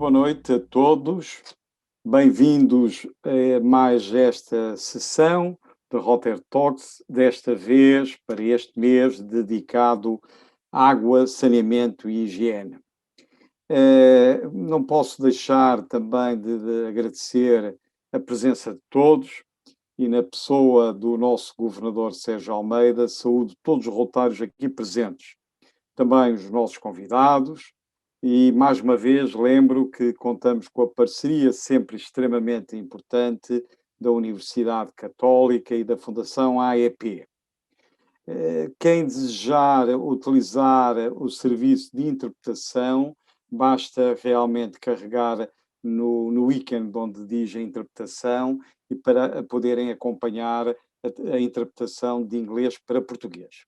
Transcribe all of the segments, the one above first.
boa noite a todos. Bem-vindos a mais esta sessão de Rotary Talks, desta vez para este mês dedicado à água, saneamento e higiene. Não posso deixar também de agradecer a presença de todos e na pessoa do nosso Governador Sérgio Almeida, saúdo todos os rotários aqui presentes, também os nossos convidados. E, mais uma vez, lembro que contamos com a parceria sempre extremamente importante da Universidade Católica e da Fundação AEP. Quem desejar utilizar o serviço de interpretação, basta realmente carregar no ícone onde diz a interpretação e para poderem acompanhar a interpretação de inglês para português.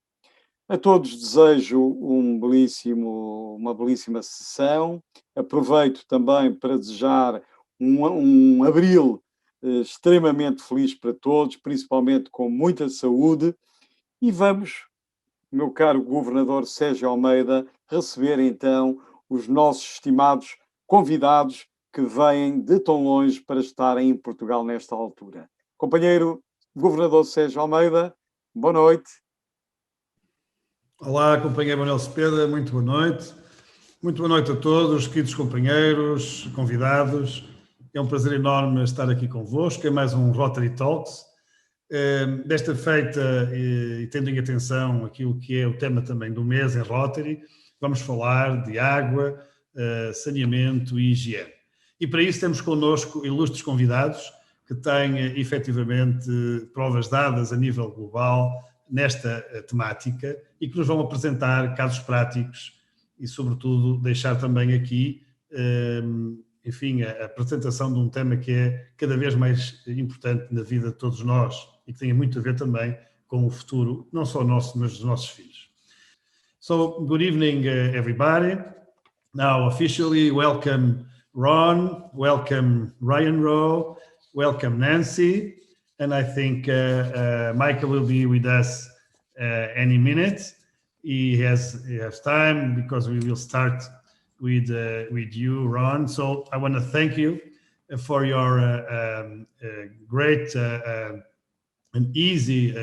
A todos desejo uma belíssima sessão. Aproveito também para desejar um abril extremamente feliz para todos, principalmente com muita saúde. E vamos, meu caro Governador Sérgio Almeida, receber então os nossos estimados convidados que vêm de tão longe para estarem em Portugal nesta altura. Companheiro Governador Sérgio Almeida, boa noite. Olá, companheiro Manuel Cepeda, muito boa noite. Muito boa noite a todos, queridos companheiros, convidados. É um prazer enorme estar aqui convosco, é mais um Rotary Talks. Desta feita, e tendo em atenção aquilo que é o tema também do mês em Rotary, vamos falar de água, saneamento e higiene. E para isso temos connosco ilustres convidados que têm efetivamente provas dadas a nível global nesta temática e que nos vão apresentar casos práticos e, sobretudo, deixar também aqui, enfim, a apresentação de um tema que é cada vez mais importante na vida de todos nós e que tem muito a ver também com o futuro, não só nosso, mas dos nossos filhos. So, good evening, everybody. Now, officially, welcome Ron, welcome Ryan Rowe, welcome Nancy. And I think Michael will be with us any minute. He has time because we will start with you, Ron. So I want to thank you for your great and easy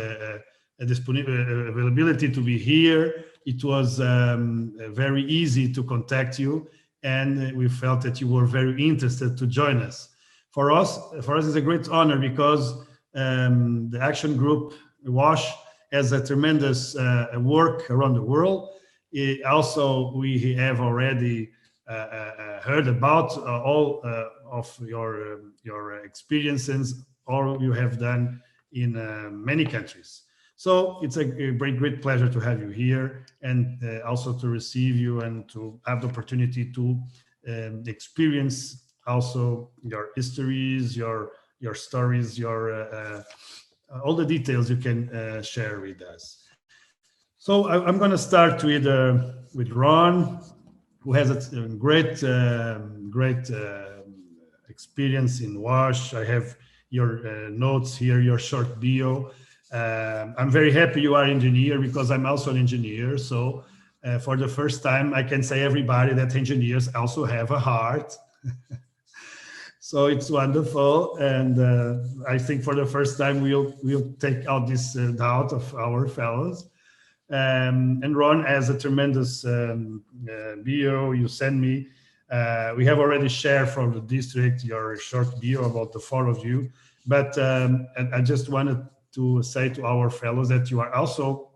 availability to be here. It was very easy to contact you, and we felt that you were very interested to join us. For us, it's a great honor because the action group HANWASH has a tremendous work around the world. Also, we have already heard about all of your experiences, all you have done in many countries. So it's a great pleasure to have you here and also to receive you and to have the opportunity to experience also your histories, your stories, all the details you can share with us. So I'm going to start with Ron, who has a great experience in WASH. I have your notes here, your short bio. I'm very happy you are an engineer because I'm also an engineer. So for the first time, I can say everybody that engineers also have a heart. So it's wonderful, and I think for the first time we'll take out this doubt of our fellows. And Ron has a tremendous bio you sent me. We have already shared from the district your short bio about the four of you, but I just wanted to say to our fellows that you are also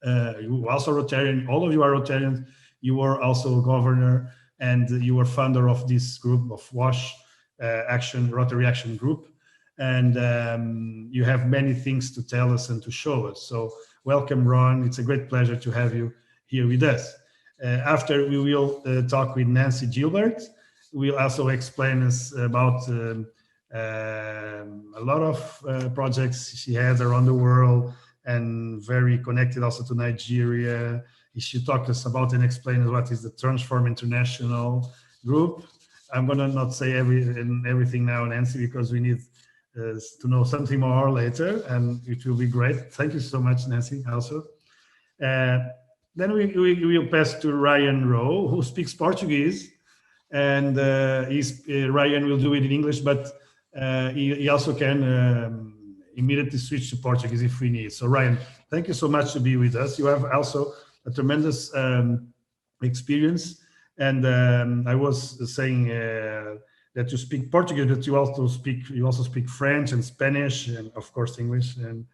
Rotarian. All of you are Rotarians. You were also a governor, and you were founder of this group of WASH. Rotary Action Group, and you have many things to tell us and to show us. So welcome, Ron. It's a great pleasure to have you here with us. After we will talk with Nancy Gilbert, we'll also explain us about a lot of projects she has around the world and very connected also to Nigeria. She talked to us about and explain us what is the Transform International Group. I'm going to not say everything now, Nancy, because we need to know something more later, and it will be great. Thank you so much, Nancy, also. Then we will pass to Ryan Rowe, who speaks Portuguese, and Ryan will do it in English, but he also can immediately switch to Portuguese if we need. So Ryan, thank you so much to be with us. You have also a tremendous experience, and I was saying that you speak Portuguese, but you also speak French and Spanish, and of course English. And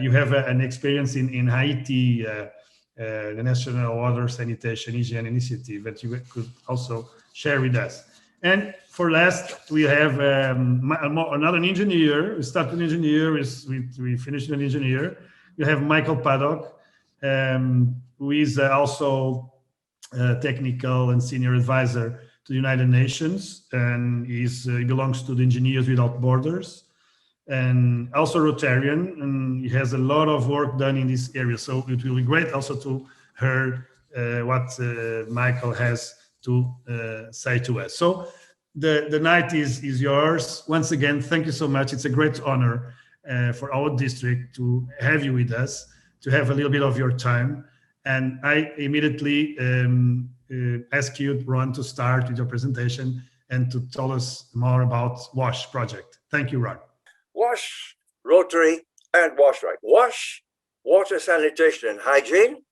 you have an experience in Haiti, the National Water Sanitation Hygiene Initiative that you could also share with us. And for last, we have another engineer. We started an engineer. We finished an engineer. You have Michael Paddock, who is also technical and senior advisor to the United Nations, and he belongs to the Engineers Without Borders, and also Rotarian, and he has a lot of work done in this area. So it will be great also to hear what Michael has to say to us. So the night is yours. Once again, thank you so much. It's a great honor for our district to have you with us, to have a little bit of your time. And I immediately ask you, Ron, to start with your presentation and to tell us more about WASH project. Thank you, Ron. WASH, Rotary, and WASH RAG. WASH, Water Sanitation and Hygiene.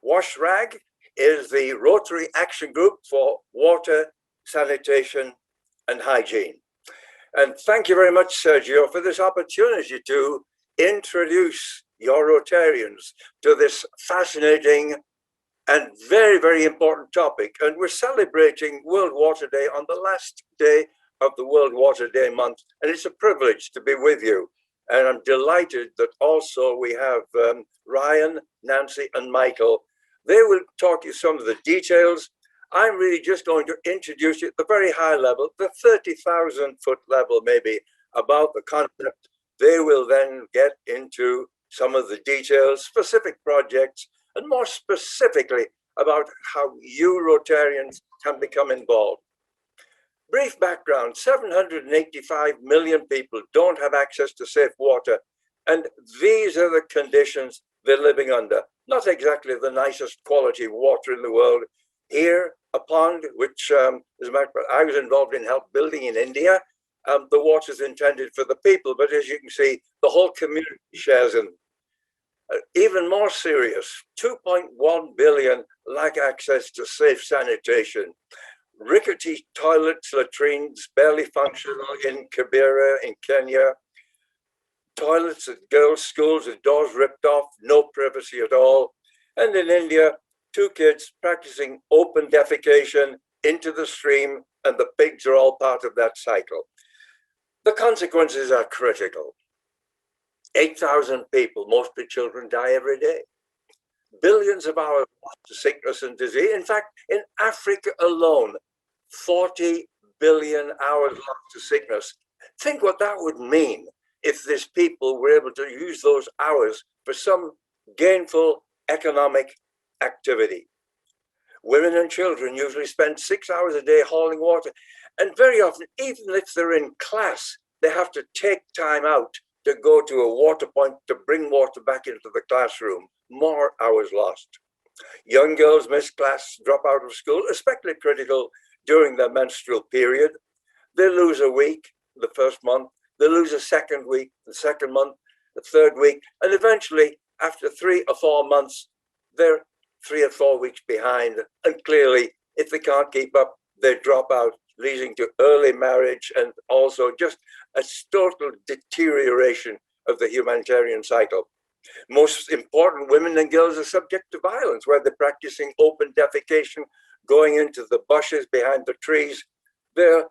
WASH RAG is the Rotary Action Group for Water, Sanitation, and Hygiene. And thank you very much, Sérgio, for this opportunity to introduce your Rotarians to this fascinating and very, very important topic. And we're celebrating World Water Day on the last day of the World Water Day month. And it's a privilege to be with you. And I'm delighted that also we have Ryan, Nancy, and Michael. They will talk you some of the details. I'm really just going to introduce you at the very high level, the 30,000 foot level maybe, about the concept. They will then get into some of the details, specific projects, and more specifically about how you Rotarians can become involved. Brief background, 785 million people don't have access to safe water, and these are the conditions they're living under. Not exactly the nicest quality water in the world. Here, a pond, which, as a matter of fact, I was involved in help building in India. The water is intended for the people, but as you can see, the whole community shares in. Even more serious, 2.1 billion lack access to safe sanitation. Rickety toilets, latrines, barely functional in Kibera in Kenya. Toilets at girls' schools with doors ripped off, no privacy at all. And in India, 2 kids practicing open defecation into the stream, and the pigs are all part of that cycle. The consequences are critical. 8,000 people, mostly children, die every day. Billions of hours lost to sickness and disease. In fact, in Africa alone, 40 billion hours lost to sickness. Think what that would mean if these people were able to use those hours for some gainful economic activity. Women and children usually spend 6 hours a day hauling water. And very often, even if they're in class, they have to take time out to go to a water point to bring water back into the classroom. More hours lost. Young girls miss class, drop out of school, especially critical during their menstrual period. They lose a week, the first month. They lose a second week, the second month, the third week. And eventually, after 3 or 4 months, they're 3 or 4 weeks behind. And clearly, if they can't keep up, they drop out, leading to early marriage and also just a total deterioration of the humanitarian cycle. Most important, women and girls are subject to violence, where they're practicing open defecation, going into the bushes behind the trees. They're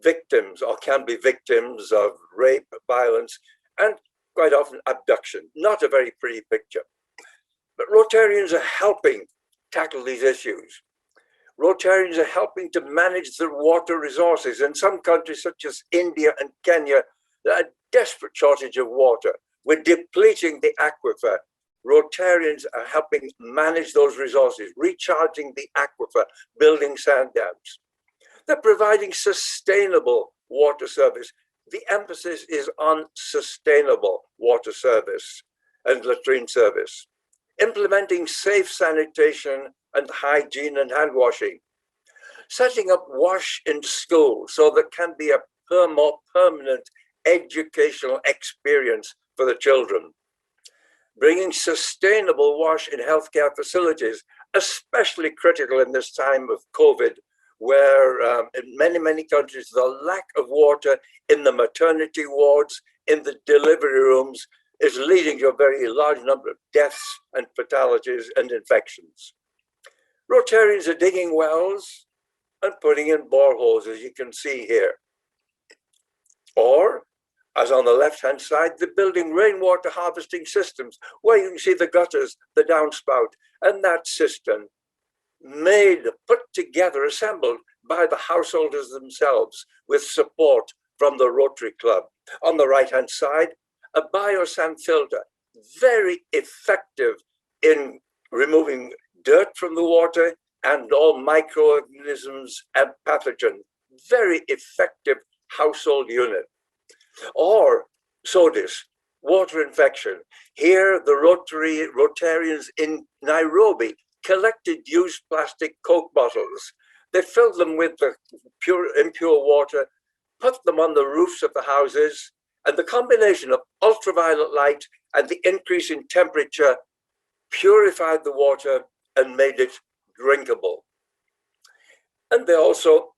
victims or can be victims of rape, violence, and quite often abduction. Not a very pretty picture. But Rotarians are helping tackle these issues. Rotarians are helping to manage the water resources. In some countries, such as India and Kenya, there are a desperate shortage of water. We're depleting the aquifer. Rotarians are helping manage those resources, recharging the aquifer, building sand dams. They're providing sustainable water service. The emphasis is on sustainable water service and latrine service. Implementing safe sanitation and hygiene and hand washing. Setting up WASH in schools so that can be a more permanent educational experience for the children. Bringing sustainable WASH in healthcare facilities, especially critical in this time of COVID, where in many countries, the lack of water in the maternity wards, in the delivery rooms, is leading to a very large number of deaths and fatalities and infections. Rotarians are digging wells and putting in boreholes, as you can see here. Or, as on the left-hand side, they're building rainwater harvesting systems, where you can see the gutters, the downspout, and that system made, put together, assembled by the householders themselves with support from the Rotary Club. On the right-hand side, a biosand filter, very effective in removing dirt from the water and all microorganisms and pathogens. Very effective household unit. Or SODIS, water infection. Here, the Rotarians in Nairobi collected used plastic Coke bottles. They filled them with the impure water, put them on the roofs of the houses, and the combination of ultraviolet light and the increase in temperature purified the water and made it drinkable. And they also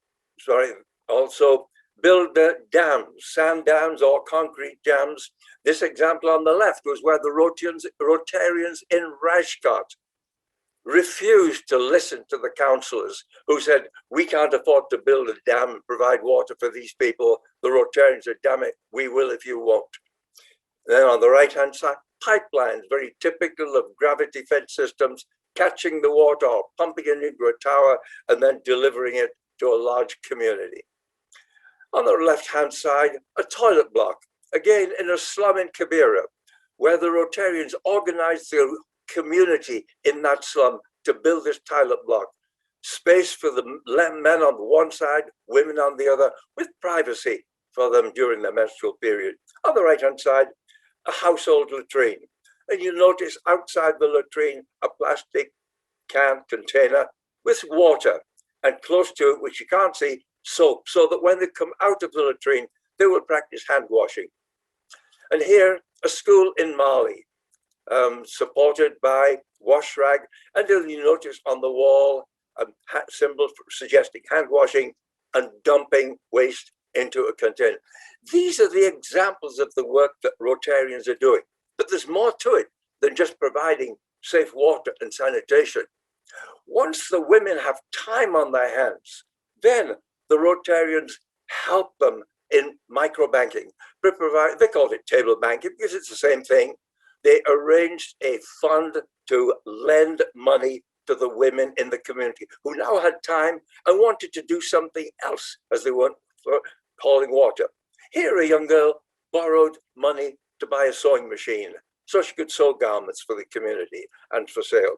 build dams, sand dams or concrete dams. This example on the left was where the Rotarians in Rajkot refused to listen to the councillors who said, we can't afford to build a dam and provide water for these people. The Rotarians said, damn it, we will if you won't. Then on the right-hand side, pipelines, very typical of gravity-fed systems, catching the water or pumping it into a tower and then delivering it to a large community. On the left-hand side, a toilet block, again in a slum in Kibera, where the Rotarians organized their community in that slum to build this toilet block. Space for the men on one side, women on the other, with privacy for them during their menstrual period. On the right-hand side, a household latrine. And you notice outside the latrine, a plastic can container with water, and close to it, which you can't see, soap, so that when they come out of the latrine, they will practice hand washing. And here, a school in Mali, supported by wash rag, and you notice on the wall a symbol suggesting hand washing and dumping waste into a container. These are the examples of the work that Rotarians are doing. But there's more to it than just providing safe water and sanitation. Once the women have time on their hands, then the Rotarians help them in microbanking. They called it table banking because it's the same thing. They arranged a fund to lend money to the women in the community who now had time and wanted to do something else as they weren't hauling water. Here, a young girl borrowed money to buy a sewing machine so she could sew garments for the community and for sale.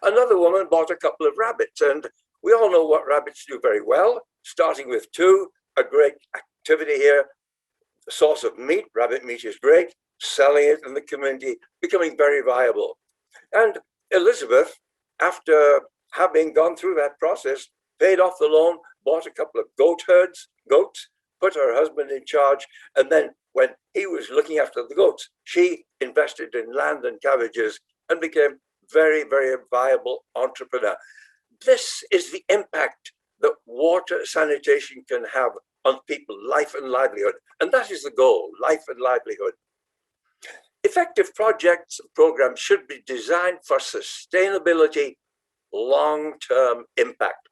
Another woman bought a couple of rabbits, and we all know what rabbits do very well, starting with 2, a great activity here. The source of meat, rabbit meat is great, selling it in the community, becoming very viable. And Elizabeth, after having gone through that process, paid off the loan, bought a couple of goats, put her husband in charge, and then when he was looking after the goats, she invested in land and cabbages and became very, very viable entrepreneur. This is the impact that water sanitation can have on people's life and livelihood. And that is the goal, life and livelihood. Effective projects and programs should be designed for sustainability, long-term impact.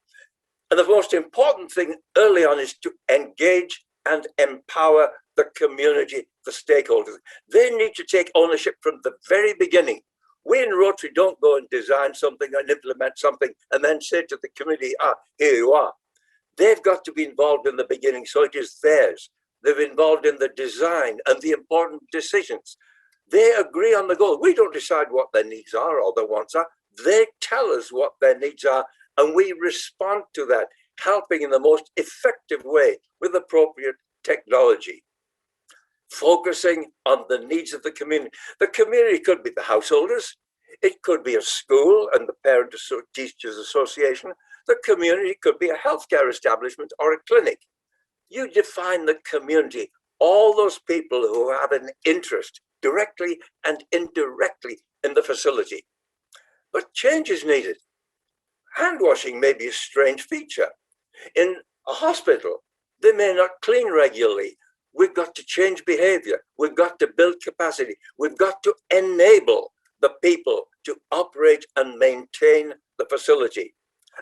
And the most important thing early on is to engage and empower the community, the stakeholders. They need to take ownership from the very beginning. We in Rotary don't go and design something and implement something and then say to the community, here you are. They've got to be involved in the beginning, so it is theirs. They're involved in the design and the important decisions. They agree on the goal. We don't decide what their needs are or their wants are. They tell us what their needs are, and we respond to that, helping in the most effective way with appropriate technology. Focusing on the needs of the community. The community could be the householders. It could be a school and the Parent Teachers Association. The community could be a healthcare establishment or a clinic. You define the community, all those people who have an interest directly and indirectly in the facility. But change is needed. Hand washing may be a strange feature. In a hospital, they may not clean regularly. We've got to change behavior. We've got to build capacity. We've got to enable the people to operate and maintain the facility.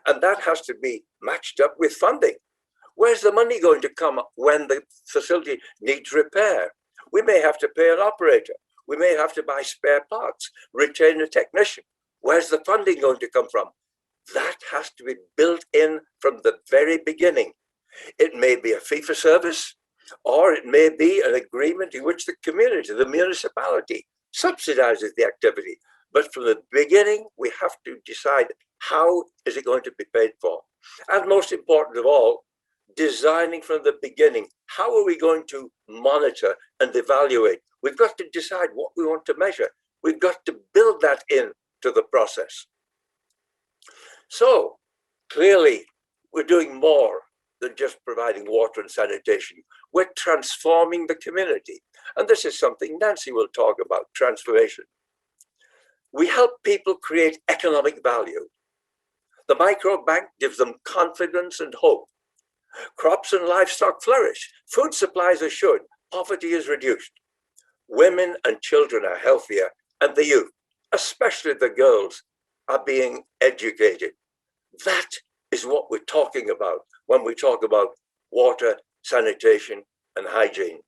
And that has to be matched up with funding. Where's the money going to come when the facility needs repair? We may have to pay an operator. We may have to buy spare parts, retain a technician. Where's the funding going to come from? That has to be built in from the very beginning. It may be a fee for service, or it may be an agreement in which the community, the municipality, subsidizes the activity. But from the beginning, we have to decide how is it going to be paid for. And most important of all, designing from the beginning, how are we going to monitor and evaluate? We've got to decide what we want to measure. We've got to build that into the process. So clearly, we're doing more than just providing water and sanitation. We're transforming the community. And this is something Nancy will talk about, transformation. We help people create economic value. The microbank gives them confidence and hope. Crops and livestock flourish. Food supplies are assured. Poverty is reduced. Women and children are healthier, and the youth, especially the girls, are being educated. That is what we're talking about when we talk about water, sanitation, and hygiene.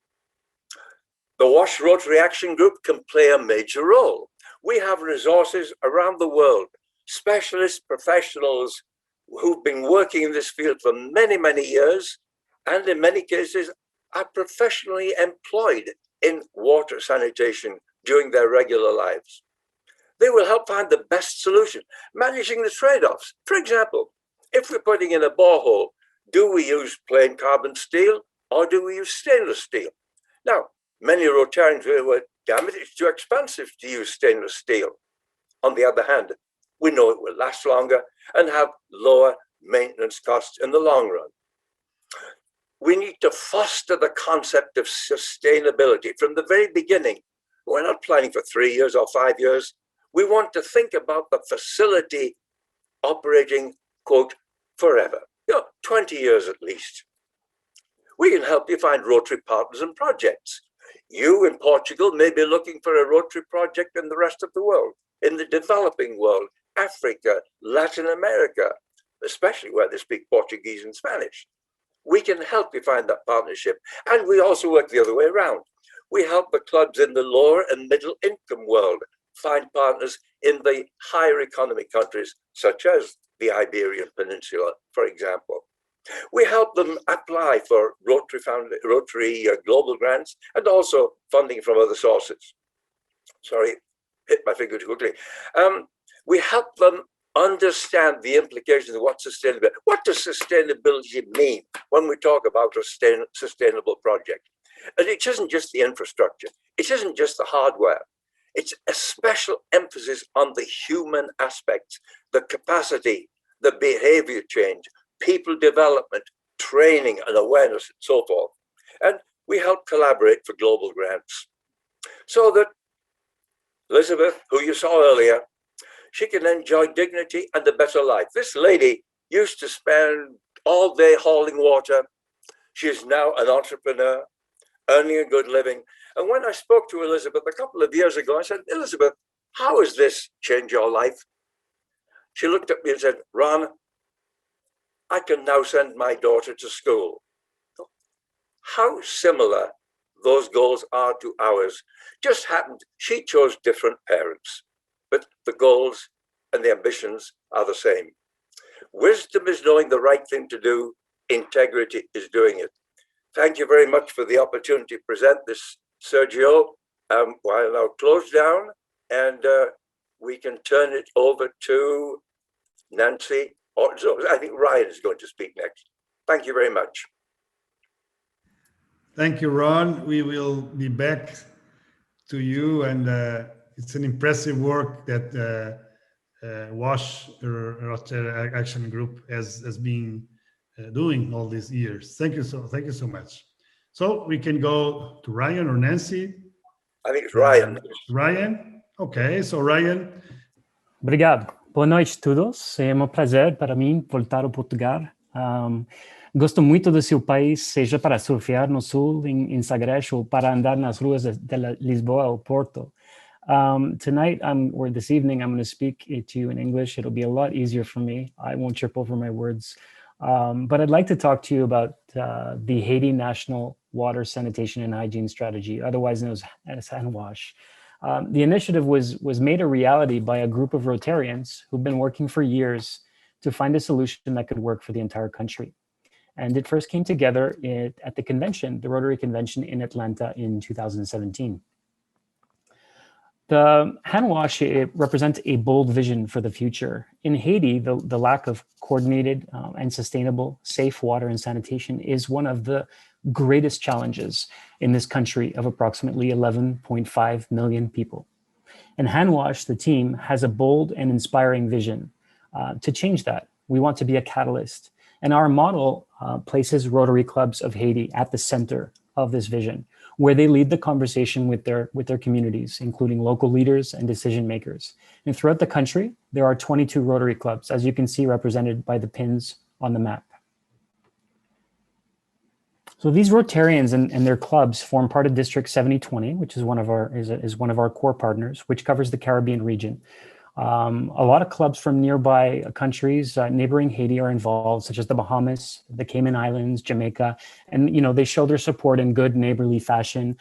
The WASH Rotary Action Group can play a major role. We have resources around the world, specialist professionals who've been working in this field for many, many years, and in many cases are professionally employed in water sanitation during their regular lives. They will help find the best solution, managing the trade-offs. For example, if we're putting in a borehole, do we use plain carbon steel or do we use stainless steel? Now, many Rotarians will say, damn it, it's too expensive to use stainless steel. On the other hand, we know it will last longer and have lower maintenance costs in the long run. We need to foster the concept of sustainability from the very beginning. We're not planning for 3 years or 5 years. We want to think about the facility operating, quote, forever, 20 years at least. We can help you find Rotary partners and projects. You in Portugal may be looking for a Rotary project in the rest of the world, in the developing world, Africa, Latin America, especially where they speak Portuguese and Spanish. We can help you find that partnership. And we also work the other way around. We help the clubs in the lower and middle income world find partners in the higher economy countries, such as the Iberian Peninsula, for example. We help them apply for Rotary global grants and also funding from other sources. Sorry, hit my finger too quickly. We help them understand the implications of what sustainability. What does sustainability mean when we talk about a sustainable project? And it isn't just the infrastructure. It isn't just the hardware. It's a special emphasis on the human aspects, the capacity, the behavior change, people development, training and awareness, and so forth. And we help collaborate for global grants so that Elizabeth, who you saw earlier, she can enjoy dignity and a better life. This lady used to spend all day hauling water. She is now an entrepreneur, earning a good living. And when I spoke to Elizabeth a couple of years ago, I said, Elizabeth, how has this changed your life? She looked at me and said, Ron, I can now send my daughter to school. How similar those goals are to ours. Just happened, she chose different parents, but the goals and the ambitions are the same. Wisdom is knowing the right thing to do. Integrity is doing it. Thank you very much for the opportunity to present this, Sergio. I'll now close down and we can turn it over to Nancy. I think Ryan is going to speak next. Thank you very much. Thank you, Ron. We will be back to you, and it's an impressive work that WASH Rotary Action Group has been doing all these years. Thank you so much. So we can go to Ryan or Nancy. I think it's Ryan. Ryan. Okay, so Ryan. Obrigado. Boa noite a todos. É um prazer para mim voltar ao Portugal. Gosto muito do seu país, seja para surfear no sul, em Sagres, ou para andar nas ruas de Lisboa ou Porto. Tonight, or this evening, I'm going to speak to you in English. It'll be a lot easier for me. I won't trip over my words. But I'd like to talk to you about the Haiti National Water Sanitation and Hygiene Strategy, otherwise known as HANWASH. The initiative was made a reality by a group of Rotarians who've been working for years to find a solution that could work for the entire country. And it first came together at the convention, the Rotary Convention in Atlanta in 2017. The HANWASH, it represents a bold vision for the future. In Haiti, the lack of coordinated and sustainable safe water and sanitation is one of the greatest challenges in this country of approximately 11.5 million people. And HANWASH, the team, has a bold and inspiring vision to change that. We want to be a catalyst. And our model places Rotary Clubs of Haiti at the center of this vision, where they lead the conversation with their communities, including local leaders and decision makers. And throughout the country, there are 22 Rotary Clubs, as you can see represented by the pins on the map. So these Rotarians and their clubs form part of District 7020, which is one of our core partners, which covers the Caribbean region. A lot of clubs from nearby countries, neighboring Haiti, are involved, such as the Bahamas, the Cayman Islands, Jamaica, and they show their support in good neighborly fashion,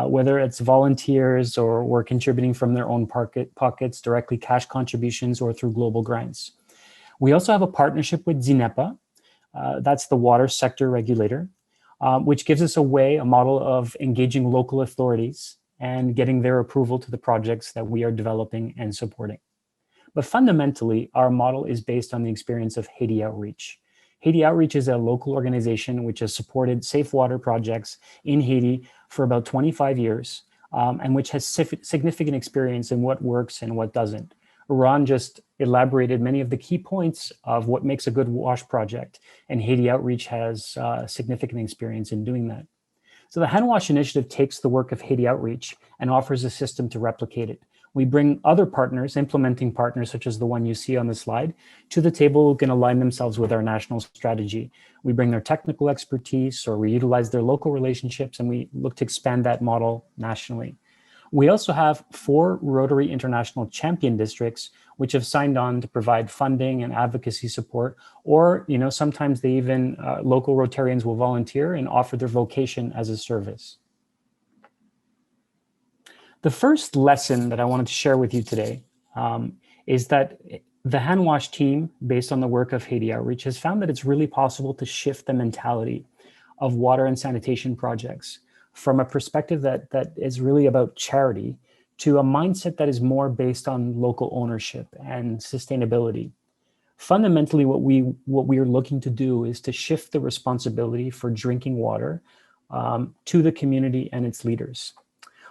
whether it's volunteers or contributing from their own pockets, directly cash contributions, or through global grants. We also have a partnership with ZINEPA, that's the water sector regulator, which gives us a model of engaging local authorities and getting their approval to the projects that we are developing and supporting. But fundamentally, our model is based on the experience of Haiti Outreach. Haiti Outreach is a local organization which has supported safe water projects in Haiti for about 25 years, and which has significant experience in what works and what doesn't. Ron just elaborated many of the key points of what makes a good WASH project, and Haiti Outreach has significant experience in doing that. So the HANWASH initiative takes the work of Haiti Outreach and offers a system to replicate it. We bring other partners, implementing partners such as the one you see on the slide, to the table who can align themselves with our national strategy. We bring their technical expertise, or we utilize their local relationships, and we look to expand that model nationally. We also have 4 Rotary International Champion Districts, which have signed on to provide funding and advocacy support, or sometimes they even, local Rotarians will volunteer and offer their vocation as a service. The first lesson that I wanted to share with you today is that the HANWASH team, based on the work of Haiti Outreach, has found that it's really possible to shift the mentality of water and sanitation projects from a perspective that is really about charity to a mindset that is more based on local ownership and sustainability. Fundamentally, what we are looking to do is to shift the responsibility for drinking water to the community and its leaders.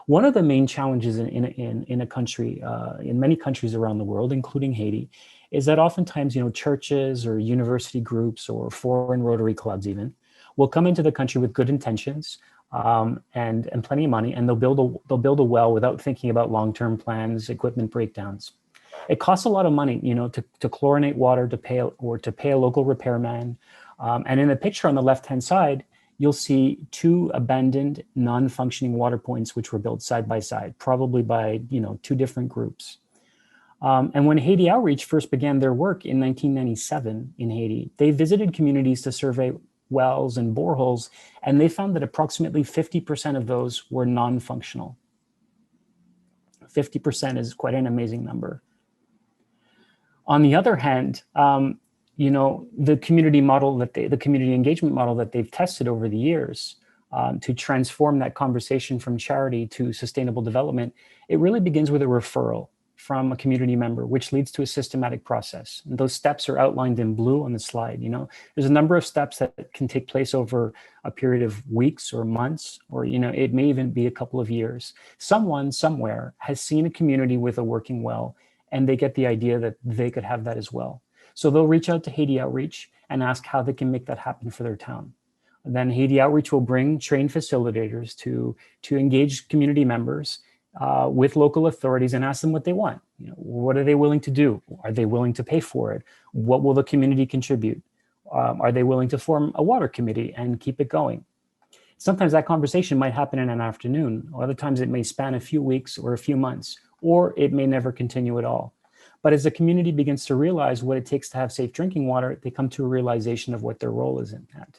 One of the main challenges in a country, in many countries around the world, including Haiti, is that oftentimes, churches or university groups or foreign Rotary clubs even will come into the country with good intentions and plenty of money, and they'll build a well without thinking about long-term plans, equipment breakdowns. It costs a lot of money, to chlorinate water, to pay a local repairman. And in the picture on the left-hand side, you'll see 2 abandoned, non-functioning water points which were built side by side, probably by 2 different groups. And when Haiti Outreach first began their work in 1997 in Haiti, they visited communities to survey wells and boreholes, and they found that approximately 50% of those were non-functional. 50% is quite an amazing number. On the other hand, the community model the community engagement model that they've tested over the years to transform that conversation from charity to sustainable development, it really begins with a referral from a community member, which leads to a systematic process. And those steps are outlined in blue on the slide. There's a number of steps that can take place over a period of weeks or months, or it may even be a couple of years. Someone somewhere has seen a community with a working well and they get the idea that they could have that as well. So they'll reach out to Haiti Outreach and ask how they can make that happen for their town. And then Haiti Outreach will bring trained facilitators to engage community members with local authorities and ask them what they want. You know, what are they willing to do? Are they willing to pay for it? What will the community contribute? Are they willing to form a water committee and keep it going? Sometimes that conversation might happen in an afternoon. Other times it may span a few weeks or a few months, or it may never continue at all. But as the community begins to realize what it takes to have safe drinking water, they come to a realization of what their role is in that.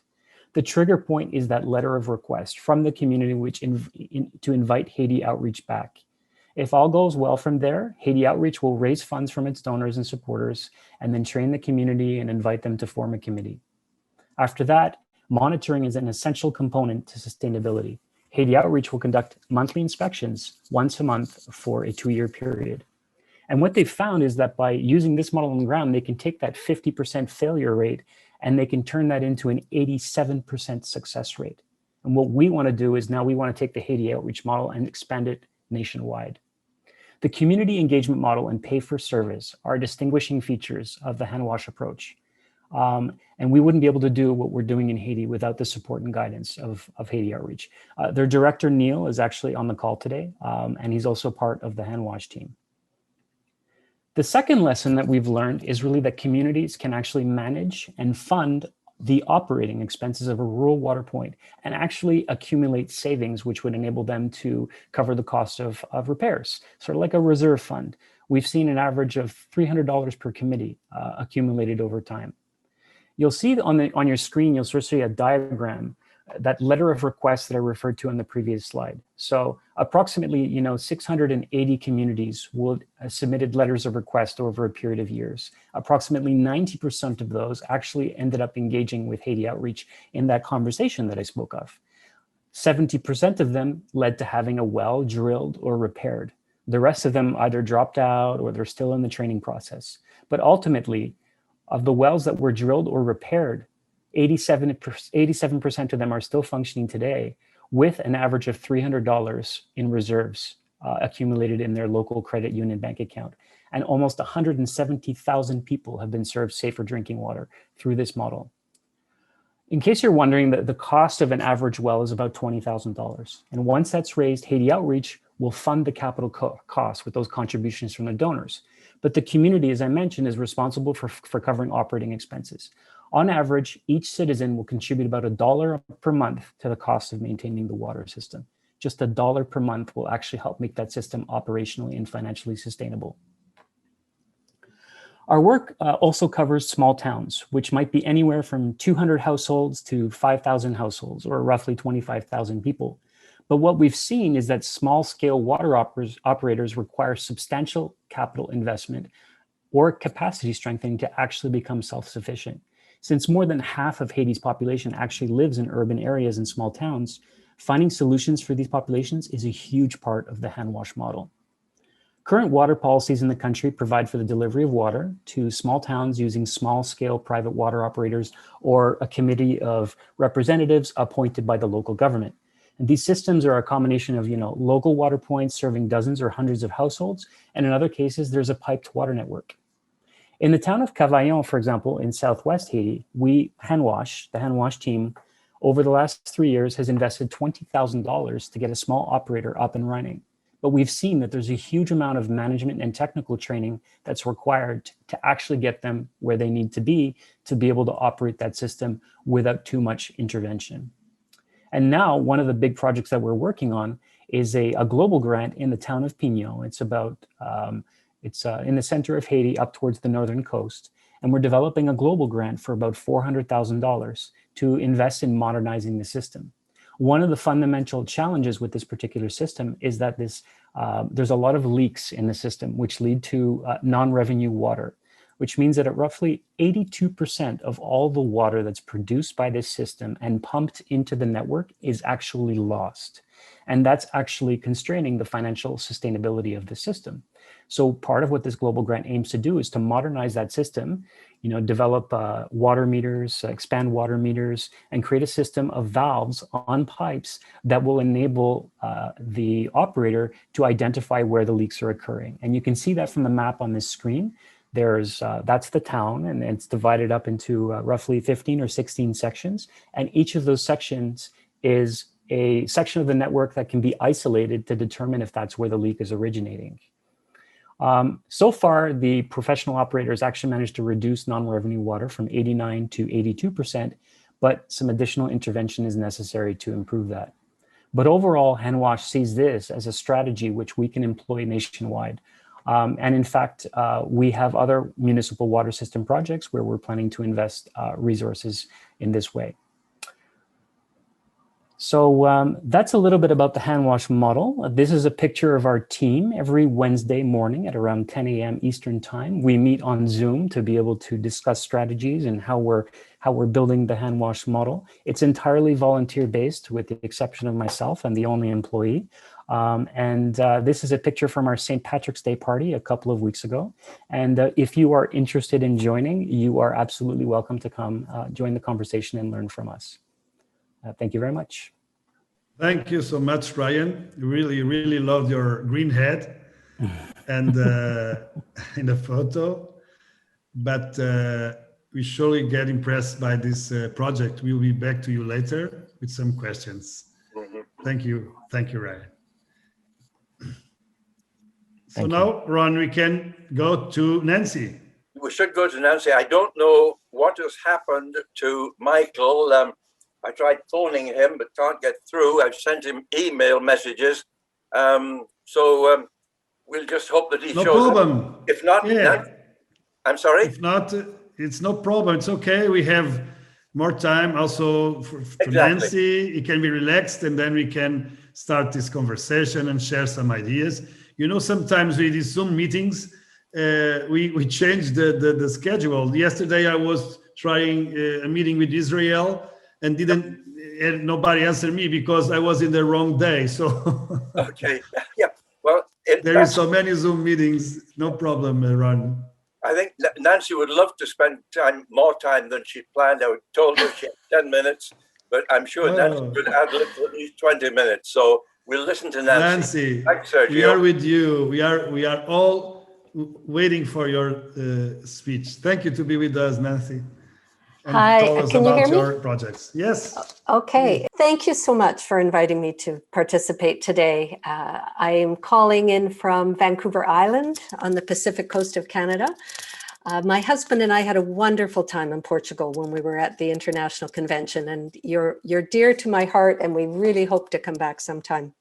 The trigger point is that letter of request from the community to invite Haiti Outreach back. If all goes well from there, Haiti Outreach will raise funds from its donors and supporters and then train the community and invite them to form a committee. After that, monitoring is an essential component to sustainability. Haiti Outreach will conduct monthly inspections once a month for a 2-year period. And what they've found is that by using this model on the ground, they can take that 50% failure rate and they can turn that into an 87% success rate. And what we want to do is now we want to take the Haiti Outreach model and expand it nationwide. The community engagement model and pay for service are distinguishing features of the HANWASH approach. And we wouldn't be able to do what we're doing in Haiti without the support and guidance of Haiti Outreach. Their director, Neil, is actually on the call today, and he's also part of the HANWASH team. The second lesson that we've learned is really that communities can actually manage and fund the operating expenses of a rural water point and actually accumulate savings, which would enable them to cover the cost of repairs, sort of like a reserve fund. We've seen an average of $300 per committee accumulated over time. You'll see on your screen, you'll sort of see a diagram, that letter of request that I referred to on the previous slide. So approximately, 680 communities submitted letters of request over a period of years. Approximately 90% of those actually ended up engaging with Haiti Outreach in that conversation that I spoke of. 70% of them led to having a well drilled or repaired. The rest of them either dropped out or they're still in the training process. But ultimately, of the wells that were drilled or repaired, 87% of them are still functioning today with an average of $300 in reserves accumulated in their local credit union bank account. And almost 170,000 people have been served safer drinking water through this model. In case you're wondering, the cost of an average well is about $20,000. And once that's raised, Haiti Outreach will fund the capital costs with those contributions from the donors. But the community, as I mentioned, is responsible for covering operating expenses. On average, each citizen will contribute about $1 per month to the cost of maintaining the water system. Just $1 per month will actually help make that system operationally and financially sustainable. Our work also covers small towns, which might be anywhere from 200 households to 5,000 households, or roughly 25,000 people. But what we've seen is that small-scale water operators require substantial capital investment or capacity strengthening to actually become self-sufficient. Since more than half of Haiti's population actually lives in urban areas and small towns, finding solutions for these populations is a huge part of the HANWASH model. Current water policies in the country provide for the delivery of water to small towns using small-scale private water operators or a committee of representatives appointed by the local government. And these systems are a combination of, local water points serving dozens or hundreds of households, and in other cases, there's a piped water network. In the town of Cavaillon, for example, in southwest Haiti, the HANWASH team, over the last 3 years has invested $20,000 to get a small operator up and running. But we've seen that there's a huge amount of management and technical training that's required to actually get them where they need to be able to operate that system without too much intervention. And now one of the big projects that we're working on is a global grant in the town of Pignon. It's about, it's in the center of Haiti up towards the northern coast. And we're developing a global grant for about $400,000 to invest in modernizing the system. One of the fundamental challenges with this particular system is that there's a lot of leaks in the system, which lead to non-revenue water, which means that at roughly 82% of all the water that's produced by this system and pumped into the network is actually lost. And that's actually constraining the financial sustainability of the system. So part of what this global grant aims to do is to modernize that system, develop water meters, expand water meters, and create a system of valves on pipes that will enable the operator to identify where the leaks are occurring. And you can see that from the map on this screen. That's the town, and it's divided up into roughly 15 or 16 sections. And each of those sections is a section of the network that can be isolated to determine if that's where the leak is originating. So far, the professional operators actually managed to reduce non-revenue water from 89 to 82%, but some additional intervention is necessary to improve that. But overall, HANWASH sees this as a strategy which we can employ nationwide. And in fact, we have other municipal water system projects where we're planning to invest resources in this way. So that's a little bit about the HANWASH model. This is a picture of our team. Every Wednesday morning at around 10 a.m. Eastern time, we meet on Zoom to be able to discuss strategies and how we're building the HANWASH model. It's entirely volunteer-based, with the exception of myself. I'm the only employee. This is a picture from our St. Patrick's Day party a couple of weeks ago. And if you are interested in joining, you are absolutely welcome to come join the conversation and learn from us. Thank you very much. Thank you so much, Ryan. Really, really loved your green head and in the photo. But we surely get impressed by this project. We'll be back to you later with some questions. Thank you. Thank you, Ryan. So now, Ron, we can go to Nancy. We should go to Nancy. I don't know what has happened to Michael. I tried phoning him, but can't get through. I've sent him email messages. So we'll just hope that he shows problem. Up. If not, yeah. I'm sorry? If not, it's no problem. It's okay. We have more time also for Nancy. It can be relaxed, and then we can start this conversation and share some ideas. Sometimes with these Zoom meetings, we change the schedule. Yesterday, I was trying a meeting with Israel, and nobody answered me because I was in the wrong day. So okay, yeah. Well, there is so many Zoom meetings. No problem, Ron. I think Nancy would love to spend more time than she planned. I told her she had 10 minutes, but I'm sure Nancy could add at least 20 minutes. So we'll listen to Nancy. Thanks, Sergio. We are with you. We are all waiting for your speech. Thank you to be with us, Nancy. Hi, can you hear me? Your projects. Yes. Okay. Thank you so much for inviting me to participate today. I am calling in from Vancouver Island on the Pacific coast of Canada. My husband and I had a wonderful time in Portugal when we were at the International Convention, and you're dear to my heart, and we really hope to come back sometime.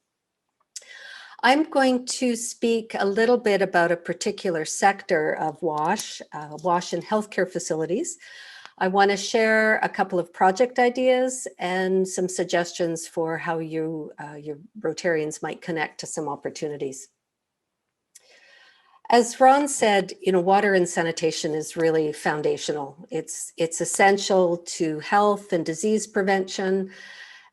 I'm going to speak a little bit about a particular sector of WASH, WASH in healthcare facilities. I want to share a couple of project ideas and some suggestions for how your Rotarians might connect to some opportunities. As Ron said, water and sanitation is really foundational. It's essential to health and disease prevention,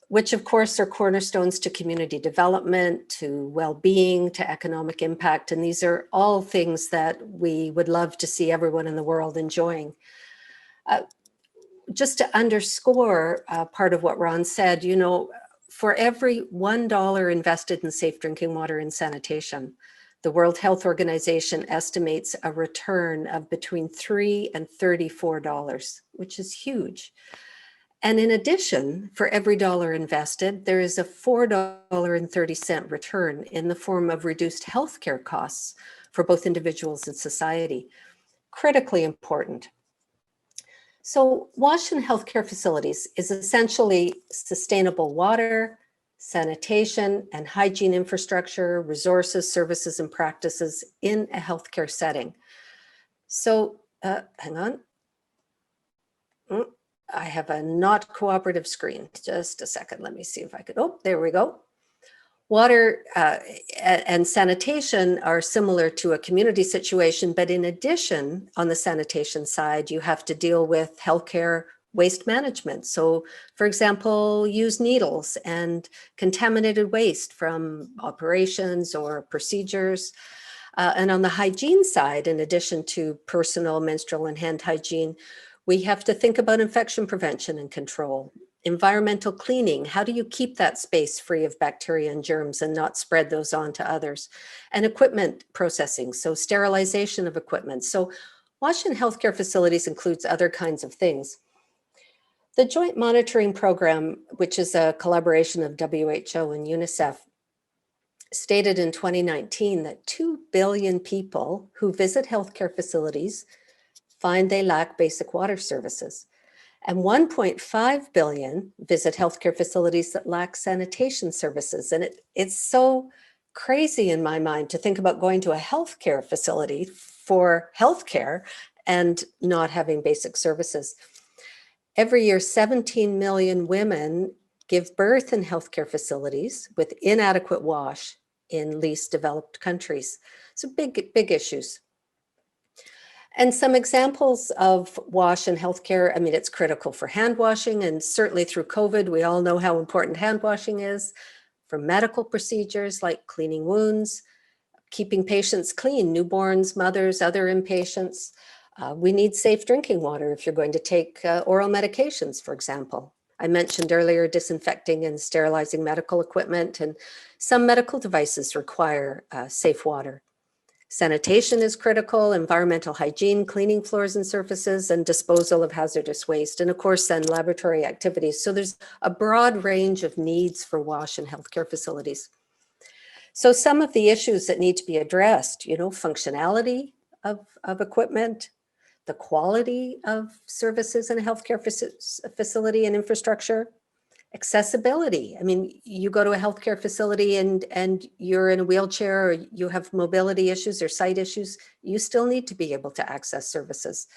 which of course are cornerstones to community development, to well-being, to economic impact. And these are all things that we would love to see everyone in the world enjoying. Just to underscore part of what Ron said, for every $1 invested in safe drinking water and sanitation, the World Health Organization estimates a return of between $3 and $34, which is huge. And in addition, for every dollar invested, there is a $4.30 return in the form of reduced healthcare costs for both individuals and society. Critically important. So WASH in healthcare facilities is essentially sustainable water, sanitation, and hygiene infrastructure, resources, services, and practices in a healthcare setting. So, hang on. I have a not cooperative screen. Just a second. Let me see if I could. Oh, there we go. Water and sanitation are similar to a community situation, but in addition, on the sanitation side, you have to deal with healthcare waste management. So, for example, used needles and contaminated waste from operations or procedures. And on the hygiene side, in addition to personal, menstrual, and hand hygiene, we have to think about infection prevention and control. Environmental cleaning, how do you keep that space free of bacteria and germs and not spread those on to others? And equipment processing, so sterilization of equipment. So WASH in healthcare facilities includes other kinds of things. The Joint Monitoring Program, which is a collaboration of WHO and UNICEF, stated in 2019 that 2 billion people who visit healthcare facilities find they lack basic water services. And 1.5 billion visit healthcare facilities that lack sanitation services. And it's so crazy in my mind to think about going to a healthcare facility for healthcare and not having basic services. Every year, 17 million women give birth in healthcare facilities with inadequate WASH in least developed countries. So big issues. And some examples of WASH in healthcare, I mean, it's critical for hand washing, and certainly through COVID, we all know how important hand washing is, for medical procedures like cleaning wounds, keeping patients clean, newborns, mothers, other inpatients. We need safe drinking water if you're going to take oral medications, for example. I mentioned earlier disinfecting and sterilizing medical equipment, and some medical devices require safe water. Sanitation is critical, environmental hygiene, cleaning floors and surfaces, and disposal of hazardous waste, and of course then laboratory activities. So there's a broad range of needs for WASH in healthcare facilities. So some of the issues that need to be addressed, functionality of equipment, the quality of services in a healthcare facility and infrastructure, accessibility. I mean, you go to a healthcare facility and you're in a wheelchair, or you have mobility issues or sight issues, you still need to be able to access services.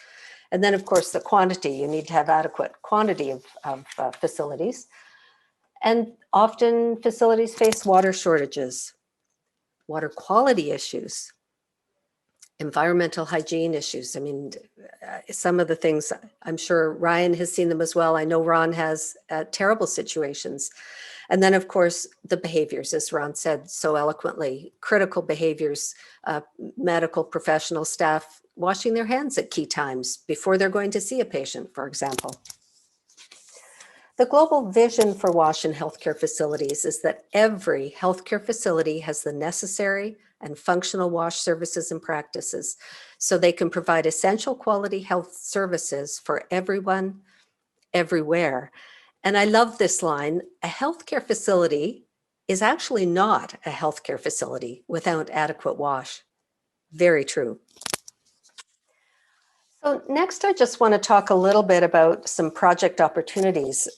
And then of course the quantity, you need to have adequate quantity of facilities. And often facilities face water shortages, water quality issues, environmental hygiene issues. I mean, some of the things, I'm sure Ryan has seen them as well. I know Ron has terrible situations. And then of course, the behaviors, as Ron said so eloquently, critical behaviors, medical professional staff washing their hands at key times before they're going to see a patient, for example. The global vision for WASH in healthcare facilities is that every healthcare facility has the necessary and functional WASH services and practices, so they can provide essential quality health services for everyone, everywhere. And I love this line, a healthcare facility is actually not a healthcare facility without adequate WASH. Very true. So next, I just want to talk a little bit about some project opportunities.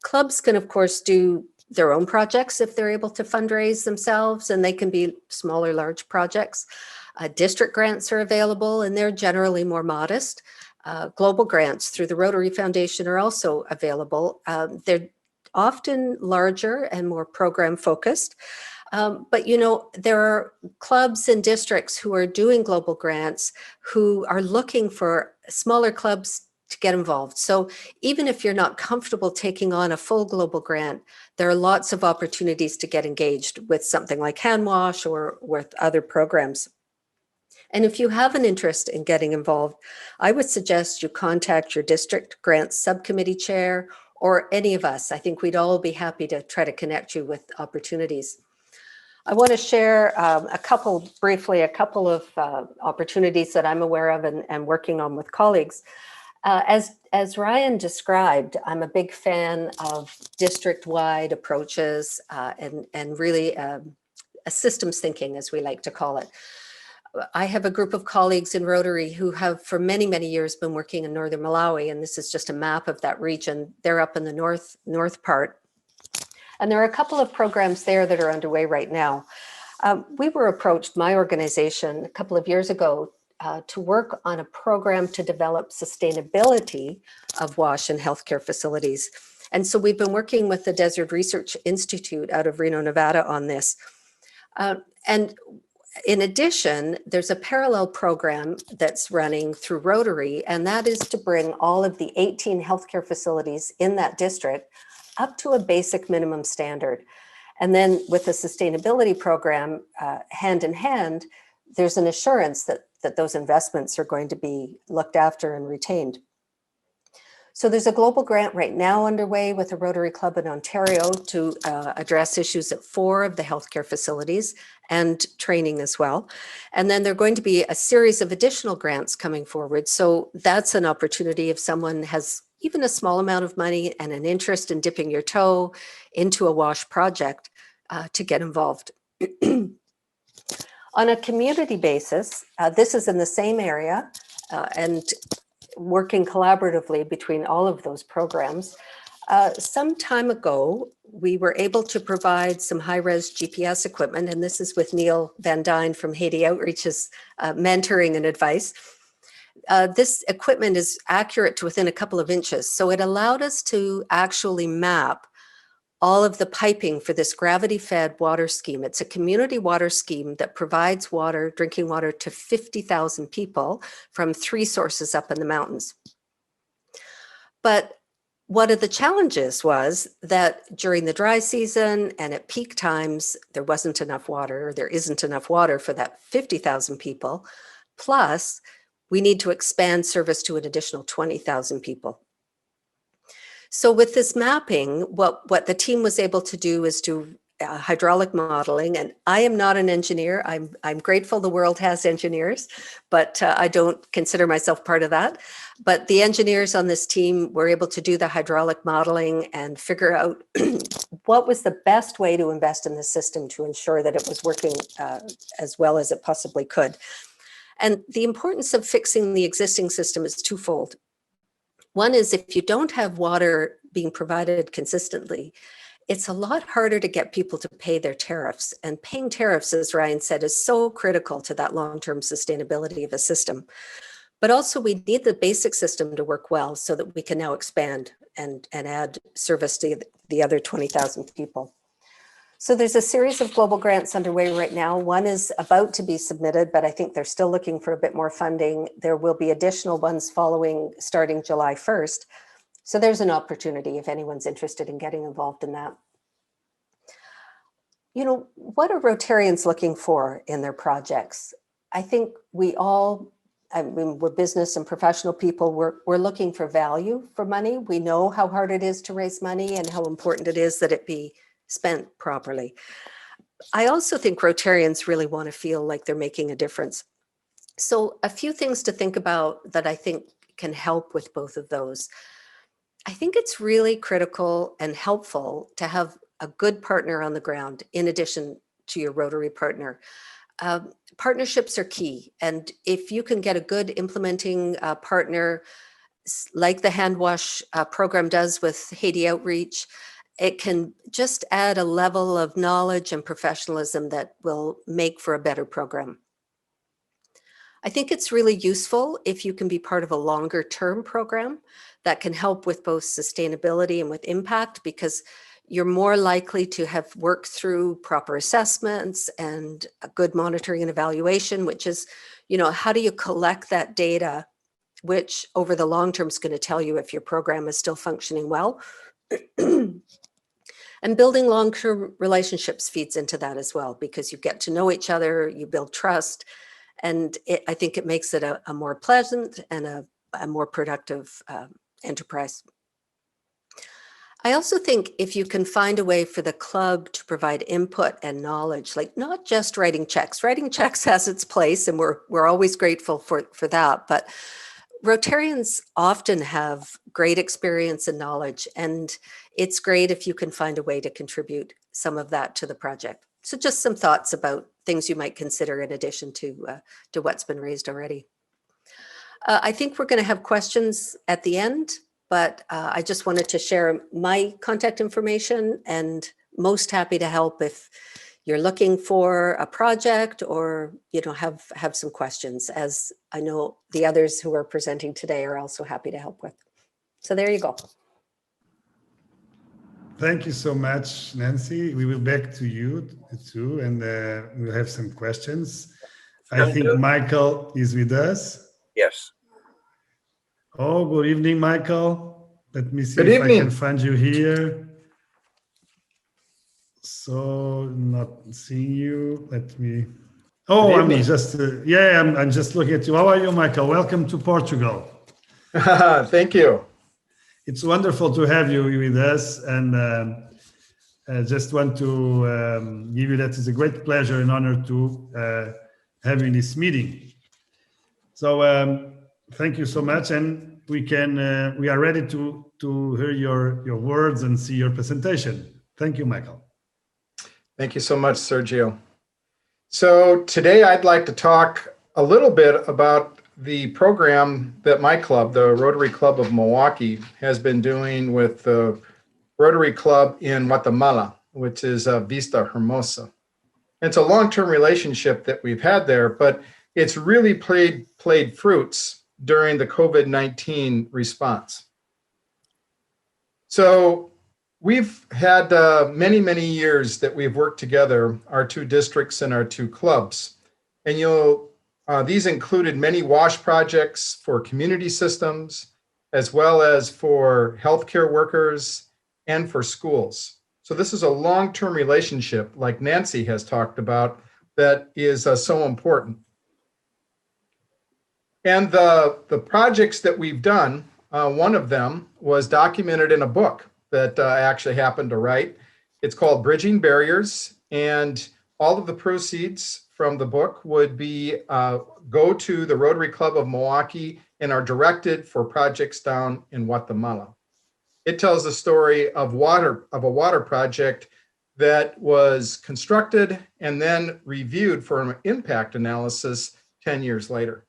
Clubs can, of course, do their own projects if they're able to fundraise themselves, and they can be small or large projects. District grants are available, and they're generally more modest. Global grants through the Rotary Foundation are also available. They're often larger and more program focused. But there are clubs and districts who are doing global grants who are looking for smaller clubs to get involved. So even if you're not comfortable taking on a full global grant, there are lots of opportunities to get engaged with something like HANWASH or with other programs. And if you have an interest in getting involved, I would suggest you contact your district grants subcommittee chair or any of us. I think we'd all be happy to try to connect you with opportunities. I want to share a couple of opportunities that I'm aware of and working on with colleagues. As Ryan described, I'm a big fan of district-wide approaches and really a systems thinking, as we like to call it. I have a group of colleagues in Rotary who have for many, many years been working in northern Malawi, and this is just a map of that region. They're up in the north part. And there are a couple of programs there that are underway right now. We were approached, my organization, a couple of years ago to work on a program to develop sustainability of WASH in healthcare facilities. And so we've been working with the Desert Research Institute out of Reno, Nevada on this. And in addition, there's a parallel program that's running through Rotary, and that is to bring all of the 18 healthcare facilities in that district up to a basic minimum standard. And then with the sustainability program, hand in hand, there's an assurance that those investments are going to be looked after and retained. So there's a global grant right now underway with a Rotary Club in Ontario to address issues at 4 of the healthcare facilities and training as well. And then there are going to be a series of additional grants coming forward. So that's an opportunity if someone has even a small amount of money and an interest in dipping your toe into a WASH project to get involved. On a community basis, this is in the same area and working collaboratively between all of those programs. Some time ago, we were able to provide some high-res GPS equipment, and this is with Neil Van Dyne from Haiti Outreach's mentoring and advice. This equipment is accurate to within a couple of inches, so it allowed us to actually map all of the piping for this gravity-fed water scheme. It's a community water scheme that provides water, drinking water, to 50,000 people from 3 sources up in the mountains. But one of the challenges was that during the dry season and at peak times, there wasn't enough water, or there isn't enough water for that 50,000 people. Plus, we need to expand service to an additional 20,000 people. So with this mapping, what the team was able to do is do hydraulic modeling. And I am not an engineer. I'm grateful the world has engineers, but I don't consider myself part of that. But the engineers on this team were able to do the hydraulic modeling and figure out what was the best way to invest in the system to ensure that it was working as well as it possibly could. And the importance of fixing the existing system is twofold. One is if you don't have water being provided consistently, it's a lot harder to get people to pay their tariffs. And paying tariffs, as Ryan said, is so critical to that long-term sustainability of a system. But also we need the basic system to work well so that we can now expand and add service to the other 20,000 people. So there's a series of global grants underway right now. One is about to be submitted, but I think they're still looking for a bit more funding. There will be additional ones following starting July 1st. So there's an opportunity if anyone's interested in getting involved in that. You know, what are Rotarians looking for in their projects? I think we all, I mean, we're business and professional people, we're looking for value for money. We know how hard it is to raise money and how important it is that it be spent properly. I also think Rotarians really want to feel like they're making a difference. So a few things to think about that I think can help with both of those. I think it's really critical and helpful to have a good partner on the ground in addition to your Rotary partner. Partnerships are key. And if you can get a good implementing partner, like the HANWASH program does with Haiti Outreach, it can just add a level of knowledge and professionalism that will make for a better program. I think it's really useful if you can be part of a longer term program that can help with both sustainability and with impact, because you're more likely to have worked through proper assessments and a good monitoring and evaluation, which is, you know, how do you collect that data, which over the long term is going to tell you if your program is still functioning well. And building long-term relationships feeds into that as well, because you get to know each other, you build trust, and I think it makes it a more pleasant and a more productive enterprise. I also think if you can find a way for the club to provide input and knowledge, like not just writing checks. Writing checks has its place, and we're always grateful for that, but Rotarians often have great experience and knowledge, and it's great if you can find a way to contribute some of that to the project. So just some thoughts about things you might consider in addition to what's been raised already. I think we're going to have questions at the end, but I just wanted to share my contact information, and most happy to help if you're looking for a project or, you know, have some questions, as I know the others who are presenting today are also happy to help with. So there you go. Thank you so much, Nancy. We will back to you too, and we'll have some questions. I think Michael is with us. Yes. Oh, good evening, Michael. Let me see Good if evening. I can find you here. So not seeing you. Let me. Oh, I'm just I'm just looking at you. How are you, Michael? Welcome to Portugal. Thank you. It's wonderful to have you with us, and I just want to give you that it's a great pleasure and honor to have you in this meeting. So thank you so much, and we are ready to hear your words and see your presentation. Thank you, Michael. Thank you so much, Sergio. So today I'd like to talk a little bit about the program that my club, the Rotary Club of Milwaukee, has been doing with the Rotary Club in Guatemala, which is Vista Hermosa. It's a long-term relationship that we've had there, but it's really played fruits during the COVID-19 response. So we've had many, many years that we've worked together, our two districts and our two clubs. And these included many WASH projects for community systems, as well as for healthcare workers and for schools. So this is a long-term relationship, like Nancy has talked about, that is so important. And the projects that we've done, one of them was documented in a book that I actually happened to write. It's called Bridging Barriers, and all of the proceeds from the book would be go to the Rotary Club of Milwaukee and are directed for projects down in Guatemala. It tells the story of a water project that was constructed and then reviewed for an impact analysis 10 years later.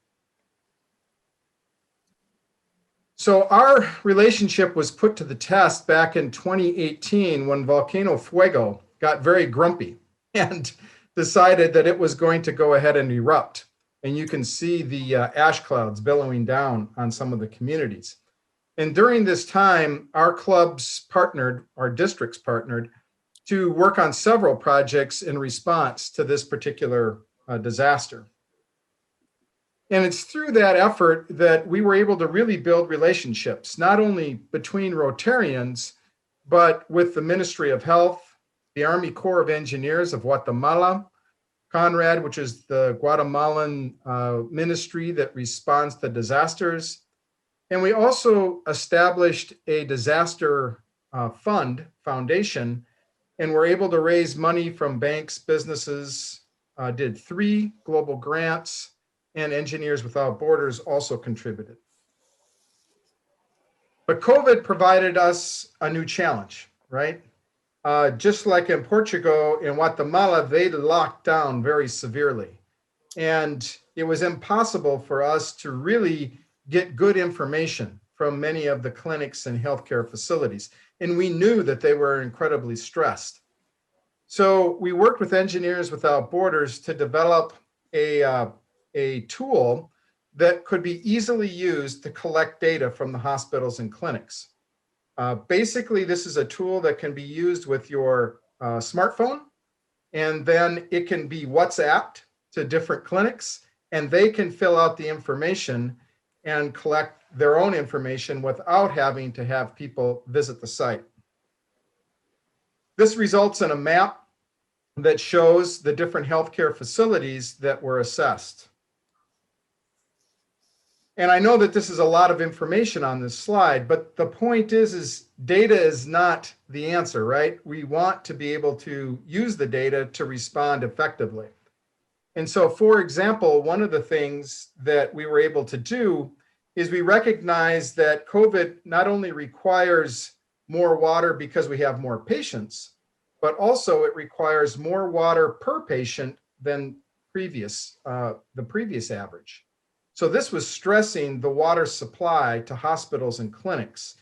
So our relationship was put to the test back in 2018 when Volcano Fuego got very grumpy and decided that it was going to go ahead and erupt. And you can see the ash clouds billowing down on some of the communities. And during this time, our clubs partnered, our districts partnered, to work on several projects in response to this particular disaster. And it's through that effort that we were able to really build relationships, not only between Rotarians, but with the Ministry of Health, the Army Corps of Engineers of Guatemala, CONRAD, which is the Guatemalan ministry that responds to disasters. And we also established a disaster foundation, and were able to raise money from banks, businesses, did 3 global grants, and Engineers Without Borders also contributed. But COVID provided us a new challenge, right? Just like in Portugal and Guatemala, they locked down very severely. And it was impossible for us to really get good information from many of the clinics and healthcare facilities. And we knew that they were incredibly stressed. So we worked with Engineers Without Borders to develop a tool that could be easily used to collect data from the hospitals and clinics. Basically, this is a tool that can be used with your smartphone, and then it can be WhatsApped to different clinics, and they can fill out the information and collect their own information without having to have people visit the site. This results in a map that shows the different healthcare facilities that were assessed. And I know that this is a lot of information on this slide, but the point is data is not the answer, right? We want to be able to use the data to respond effectively. And so, for example, one of the things that we were able to do is we recognize that COVID not only requires more water because we have more patients, but also it requires more water per patient than the previous average. So this was stressing the water supply to hospitals and clinics,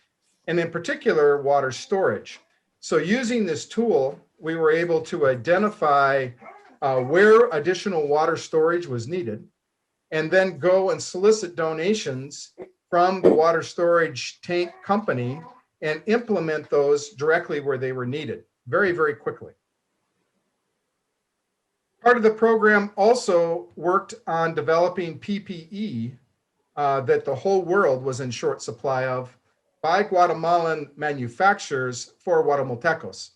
and in particular, water storage. So using this tool, we were able to identify where additional water storage was needed, and then go and solicit donations from the water storage tank company and implement those directly where they were needed, very, very quickly. Part of the program also worked on developing PPE that the whole world was in short supply of by Guatemalan manufacturers for Guatemaltecos.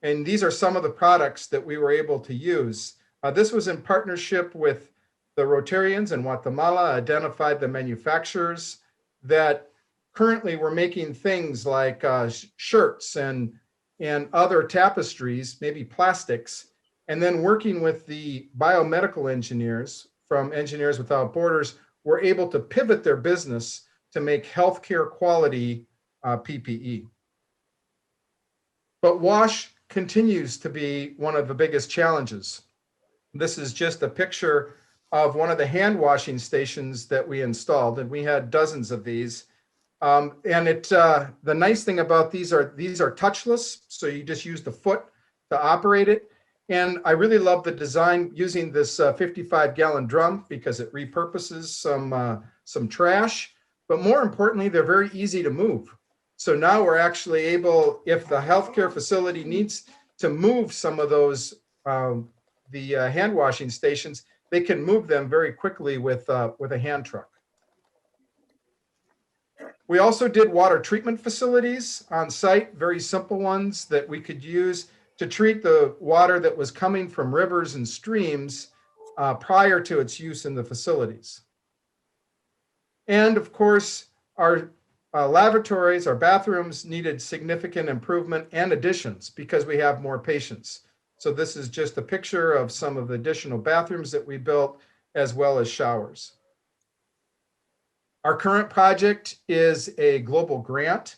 And these are some of the products that we were able to use. This was in partnership with the Rotarians in Guatemala, identified the manufacturers that currently were making things like shirts and other tapestries, maybe plastics, and then working with the biomedical engineers from Engineers Without Borders, were able to pivot their business to make healthcare quality PPE. But WASH continues to be one of the biggest challenges. This is just a picture of one of the hand washing stations that we installed, and we had dozens of these. The nice thing about these are touchless, so you just use the foot to operate it. And I really love the design using this 55-gallon drum because it repurposes some trash. But more importantly, they're very easy to move. So now we're actually able, if the healthcare facility needs to move some of those hand washing stations, they can move them very quickly with a hand truck. We also did water treatment facilities on site, very simple ones that we could use to treat the water that was coming from rivers and streams prior to its use in the facilities. And of course, our lavatories, our bathrooms needed significant improvement and additions because we have more patients. So this is just a picture of some of the additional bathrooms that we built, as well as showers. Our current project is a global grant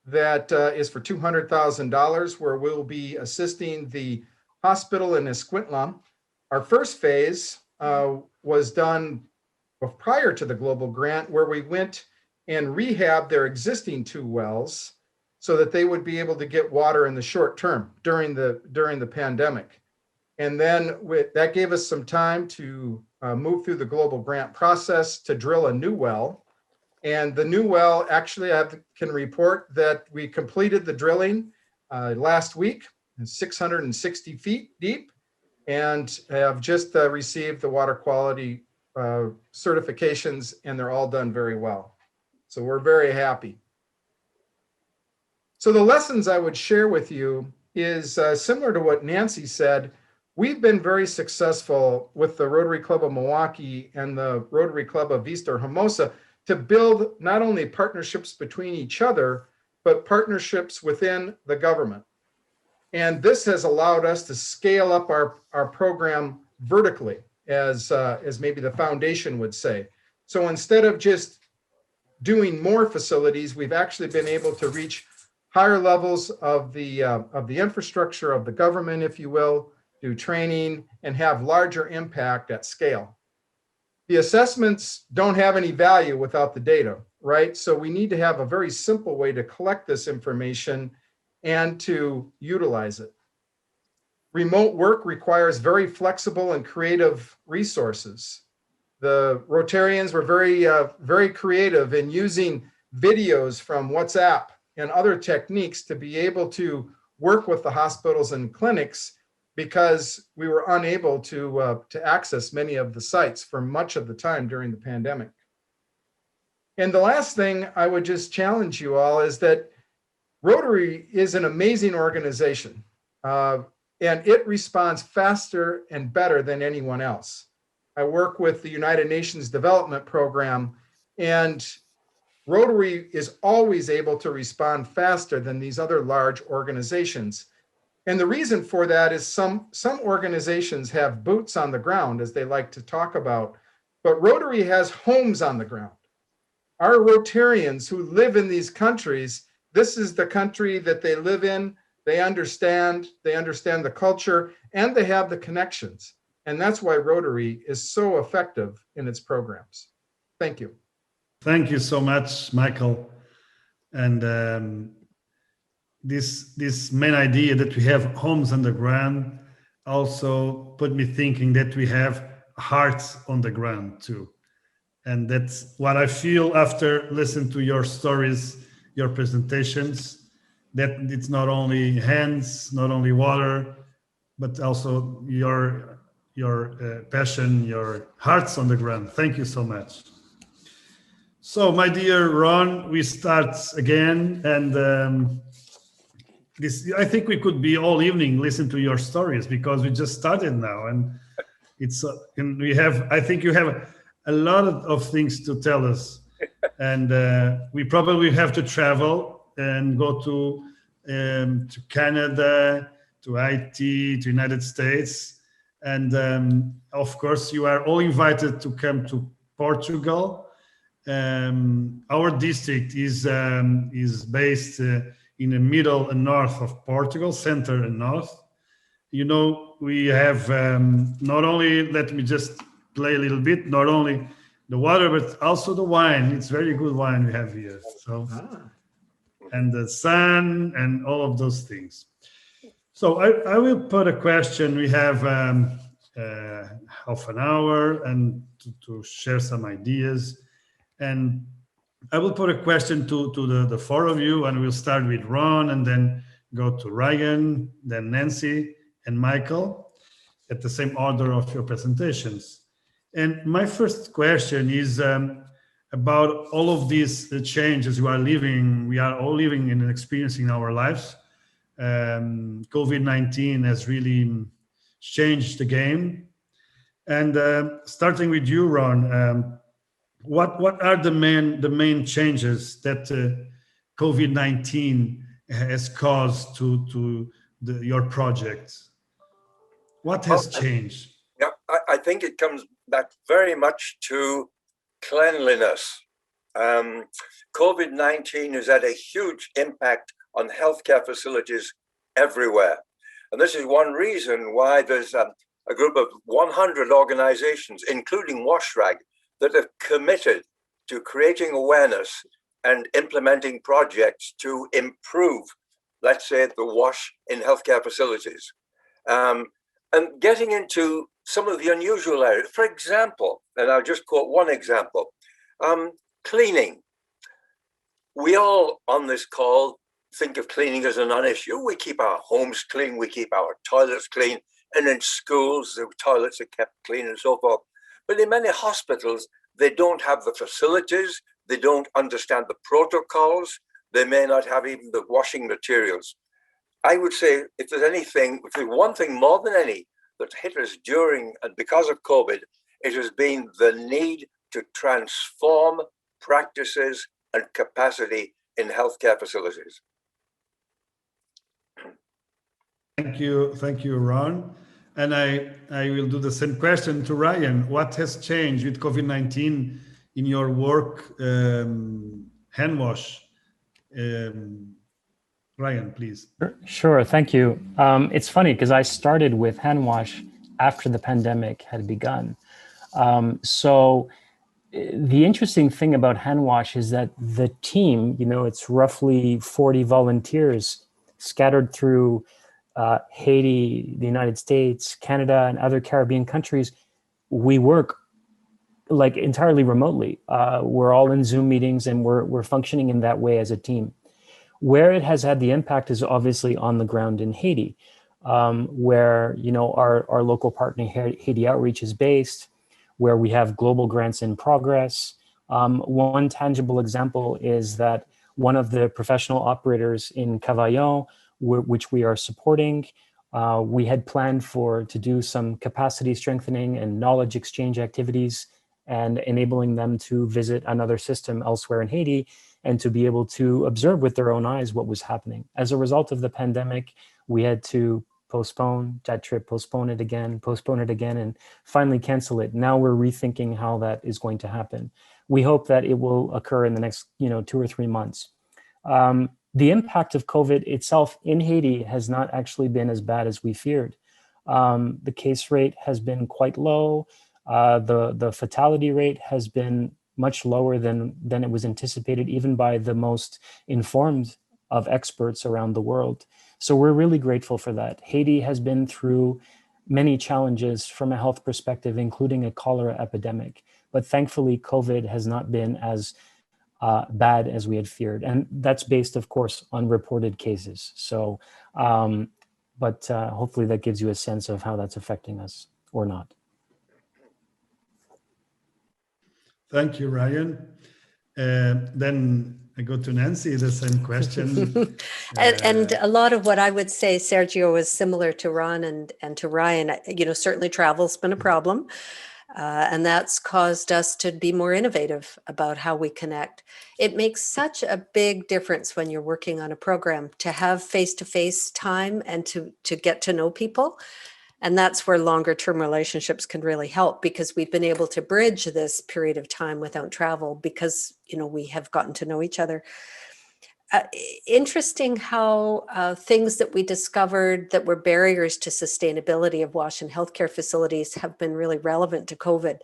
that is for $200,000, where we'll be assisting the hospital in Escuintla. Our first phase was done prior to the global grant, where we went and rehabbed their existing 2 wells so that they would be able to get water in the short term during the pandemic. And then that gave us some time to move through the global grant process to drill a new well. And the new well, actually, I can report that we completed the drilling last week, 660 feet deep, and have just received the water quality certifications, and they're all done very well. So we're very happy. So the lessons I would share with you is similar to what Nancy said. We've been very successful with the Rotary Club of Milwaukee and the Rotary Club of Vista Hermosa to build not only partnerships between each other, but partnerships within the government. And this has allowed us to scale up our program vertically, as maybe the foundation would say. So instead of just doing more facilities, we've actually been able to reach higher levels of the infrastructure of the government, if you will, do training and have larger impact at scale. The assessments don't have any value without the data, right? So we need to have a very simple way to collect this information and to utilize it. Remote work requires very flexible and creative resources. The Rotarians were very creative in using videos from WhatsApp and other techniques to be able to work with the hospitals and clinics, because we were unable to access many of the sites for much of the time during the pandemic. And the last thing I would just challenge you all is that Rotary is an amazing organization, and it responds faster and better than anyone else. I work with the United Nations Development Program, and Rotary is always able to respond faster than these other large organizations. And the reason for that is some organizations have boots on the ground, as they like to talk about, but Rotary has homes on the ground. Our Rotarians who live in these countries, this is the country that they live in. They understand the culture, and they have the connections. And that's why Rotary is so effective in its programs. Thank you. Thank you so much, Michael. And this main idea that we have homes on the ground also put me thinking that we have hearts on the ground too. And that's what I feel after listening to your stories, your presentations, that it's not only hands, not only water, but also your passion, your hearts on the ground. Thank you so much. So, my dear Ron, we start again, and I think we could be all evening listen to your stories because we just started now, and and I think you have a lot of things to tell us, and we probably have to travel and go to Canada, to Haiti, to United States, and of course you are all invited to come to Portugal. Our district is based in the middle and north of Portugal, center and north. You know, we have not only, let me just play a little bit, not only the water, but also the wine. It's very good wine we have here. So, and the sun and all of those things. So I will put a question. We have half an hour and to share some ideas. And I will put a question to the four of you, and we'll start with Ron and then go to Ryan, then Nancy and Michael at the same order of your presentations. And my first question is about all of these changes we are all living and experiencing in our lives. COVID-19 has really changed the game. And starting with you, Ron, what are the main changes that COVID-19 has caused to your project? What has changed? Yeah, I think it comes back very much to cleanliness. COVID-19 has had a huge impact on healthcare facilities everywhere. And this is one reason why there's a group of 100 organizations, including WashRag, that have committed to creating awareness and implementing projects to improve, let's say, the wash in healthcare facilities. And getting into some of the unusual areas. For example, and I'll just quote one example, cleaning. We all on this call think of cleaning as a non-issue. We keep our homes clean, we keep our toilets clean, and in schools, the toilets are kept clean and so forth. But in many hospitals, they don't have the facilities, they don't understand the protocols, they may not have even the washing materials. I would say if there's one thing more than any that hit us during and because of COVID, it has been the need to transform practices and capacity in healthcare facilities. Thank you, Ron. And I will do the same question to Ryan. What has changed with COVID-19 in your work, hand wash? Ryan, please. Sure, thank you. It's funny because I started with hand wash after the pandemic had begun. So the interesting thing about hand wash is that the team, it's roughly 40 volunteers scattered through Haiti, the United States, Canada, and other Caribbean countries. We work like entirely remotely. We're all in Zoom meetings and we're functioning in that way as a team. Where it has had the impact is obviously on the ground in Haiti, where our local partner Haiti Outreach is based, where we have global grants in progress. One tangible example is that one of the professional operators in Cavaillon, which we are supporting, we had planned to do some capacity strengthening and knowledge exchange activities and enabling them to visit another system elsewhere in Haiti and to be able to observe with their own eyes what was happening. As a result of the pandemic, we had to postpone that trip, postpone it again, and finally cancel it. Now we're rethinking how that is going to happen. We hope that it will occur in the next 2 or 3 months. The impact of COVID itself in Haiti has not actually been as bad as we feared. The case rate has been quite low. The fatality rate has been much lower than it was anticipated, even by the most informed of experts around the world. So we're really grateful for that. Haiti has been through many challenges from a health perspective, including a cholera epidemic. But thankfully, COVID has not been as bad as we had feared. And that's based, of course, on reported cases. So, but hopefully that gives you a sense of how that's affecting us or not. Thank you, Ryan. Then I go to Nancy, the same question. And a lot of what I would say, Sergio, is similar to Ron and to Ryan. You know, certainly travel's been a problem. And that's caused us to be more innovative about how we connect. It makes such a big difference when you're working on a program to have face-to-face time and to get to know people. And that's where longer term relationships can really help, because we've been able to bridge this period of time without travel because, you know, we have gotten to know each other. Interesting how things that we discovered that were barriers to sustainability of WASH and healthcare facilities have been really relevant to COVID.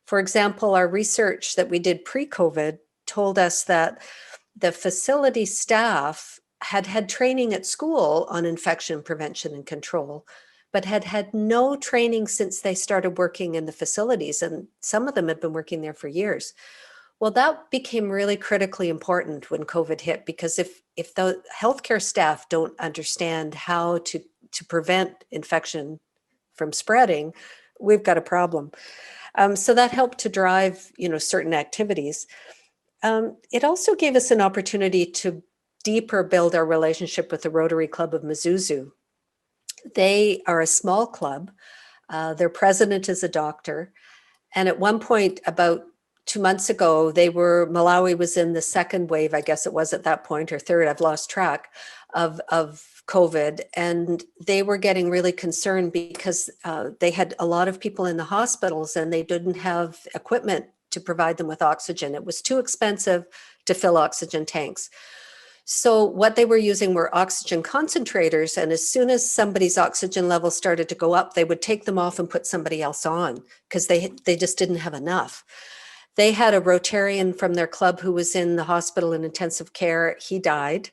For example, our research that we did pre-COVID told us that the facility staff had had training at school on infection prevention and control, but had had no training since they started working in the facilities. And some of them had been working there for years. Well, that became really critically important when COVID hit, because if the healthcare staff don't understand how to prevent infection from spreading, we've got a problem. So that helped to drive, you know, certain activities. It also gave us an opportunity to deeper build our relationship with the Rotary Club of Mzuzu. They are a small club. Their president is a doctor. And at one point, about 2 months ago, Malawi was in the second wave, I guess it was at that point, or third, I've lost track, of COVID. And they were getting really concerned because they had a lot of people in the hospitals and they didn't have equipment to provide them with oxygen. It was too expensive to fill oxygen tanks. So what they were using were oxygen concentrators. And as soon as somebody's oxygen level started to go up, they would take them off and put somebody else on because they just didn't have enough. They had a Rotarian from their club who was in the hospital in intensive care. He died.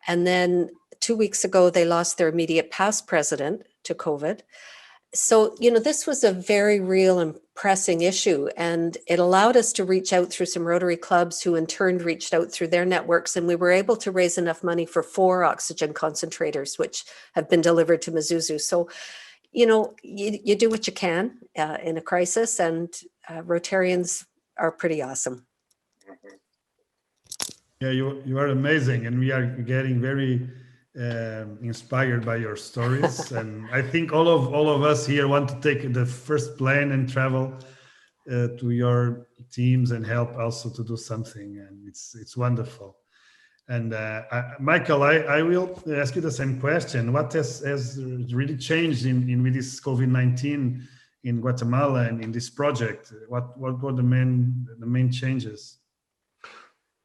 And then 2 weeks ago, they lost their immediate past president to COVID. So, you know, this was a very real and pressing issue. And it allowed us to reach out through some Rotary clubs who in turn reached out through their networks. And we were able to raise enough money for 4 oxygen concentrators, which have been delivered to Mzuzu. So, you know, you do what you can in a crisis, and Rotarians are pretty awesome. Yeah, you are amazing, and we are getting very inspired by your stories. And I think all of us here want to take the first plane and travel to your teams and help also to do something. And it's wonderful. And Michael, I will ask you the same question. What has really changed with this COVID-19 in Guatemala and in this project? What were the main changes?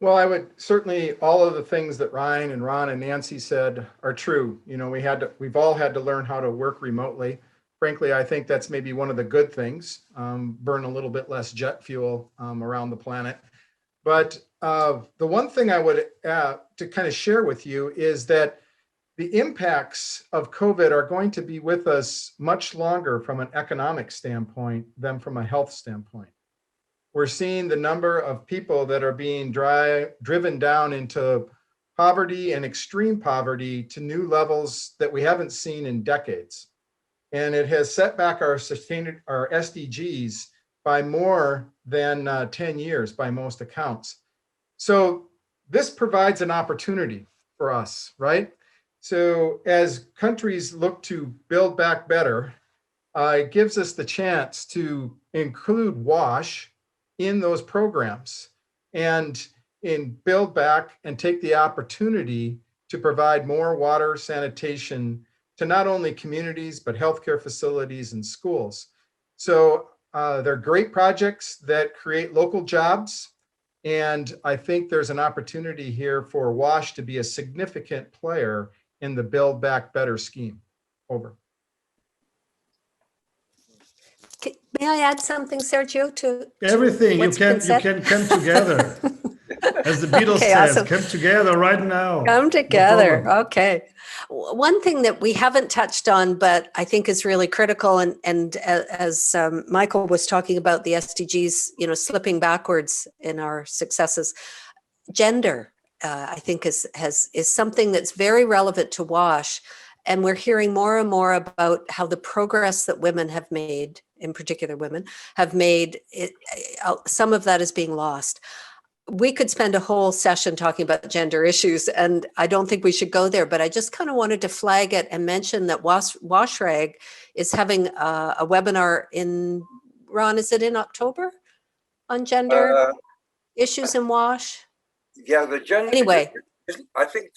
Well, I would certainly, all of the things that Ryan and Ron and Nancy said are true. You know, we've all had to learn how to work remotely. Frankly, I think that's maybe one of the good things, burn a little bit less jet fuel around the planet. But the one thing I would to kind of share with you is that the impacts of COVID are going to be with us much longer from an economic standpoint than from a health standpoint. We're seeing the number of people that are being driven down into poverty and extreme poverty to new levels that we haven't seen in decades. And it has set back our SDGs by more than 10 years by most accounts. So this provides an opportunity for us, right? So as countries look to build back better, it gives us the chance to include WASH in those programs and in build back and take the opportunity to provide more water sanitation to not only communities, but healthcare facilities and schools. So they're great projects that create local jobs. And I think there's an opportunity here for WASH to be a significant player in the Build Back Better scheme. Over. May I add something, Sergio, to everything? You can come together. As the Beatles said, awesome. Come together right now. Come together. No, okay. One thing that we haven't touched on, but I think is really critical, and as Michael was talking about the SDGs, you know, slipping backwards in our successes, gender, I think is something that's very relevant to WASH. And we're hearing more and more about how the progress that women have made, in particular women, have made, some of that is being lost. we could spend a whole session talking about gender issues, and I don't think we should go there, but I just kind of wanted to flag it and mention that WashRag is having a webinar in, Ron, is it in October on gender issues in WASH? Yeah, the gender. Anyway. I think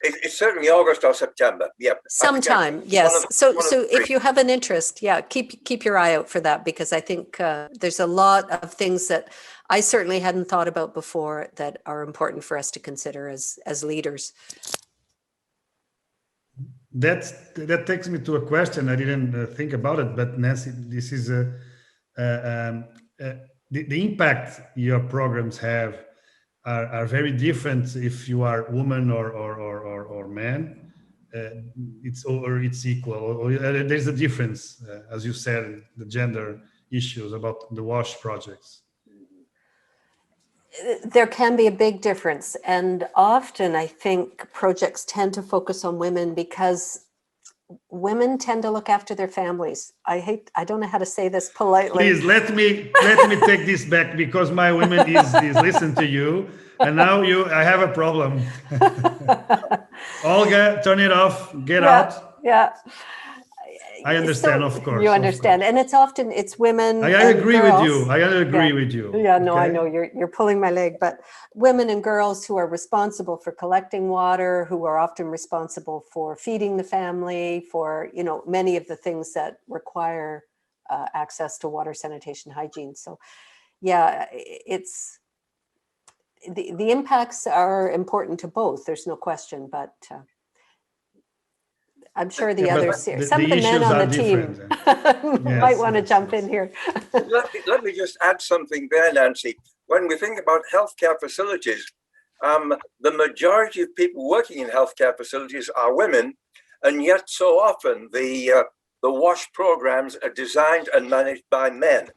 it's certainly August or September. Yeah. Sometime, yes. So if you have an interest, yeah, keep your eye out for that, because I think there's a lot of things that I certainly hadn't thought about before that are important for us to consider as leaders. That takes me to a question. I didn't think about it, but Nancy, this is the impact your programs have are very different if you are woman or man. It's equal, or there's a difference, as you said, the gender issues about the WASH projects. There can be a big difference, and often I think projects tend to focus on women because women tend to look after their families. I don't know how to say this politely. Please let me take this back, because my woman is listening to you, and now I have a problem. Olga, turn it off, get out. Yeah. I understand, of course. You understand, and it's women. I agree with you. I agree with you. Yeah, no, okay? I know you're pulling my leg, but women and girls who are responsible for collecting water, who are often responsible for feeding the family, for many of the things that require access to water, sanitation, hygiene. So, yeah, it's the impacts are important to both. There's no question, but. I'm sure some of the men on the team might want to jump in here. Let me just add something there, Nancy. When we think about healthcare facilities, the majority of people working in healthcare facilities are women, and yet so often the WASH programs are designed and managed by men.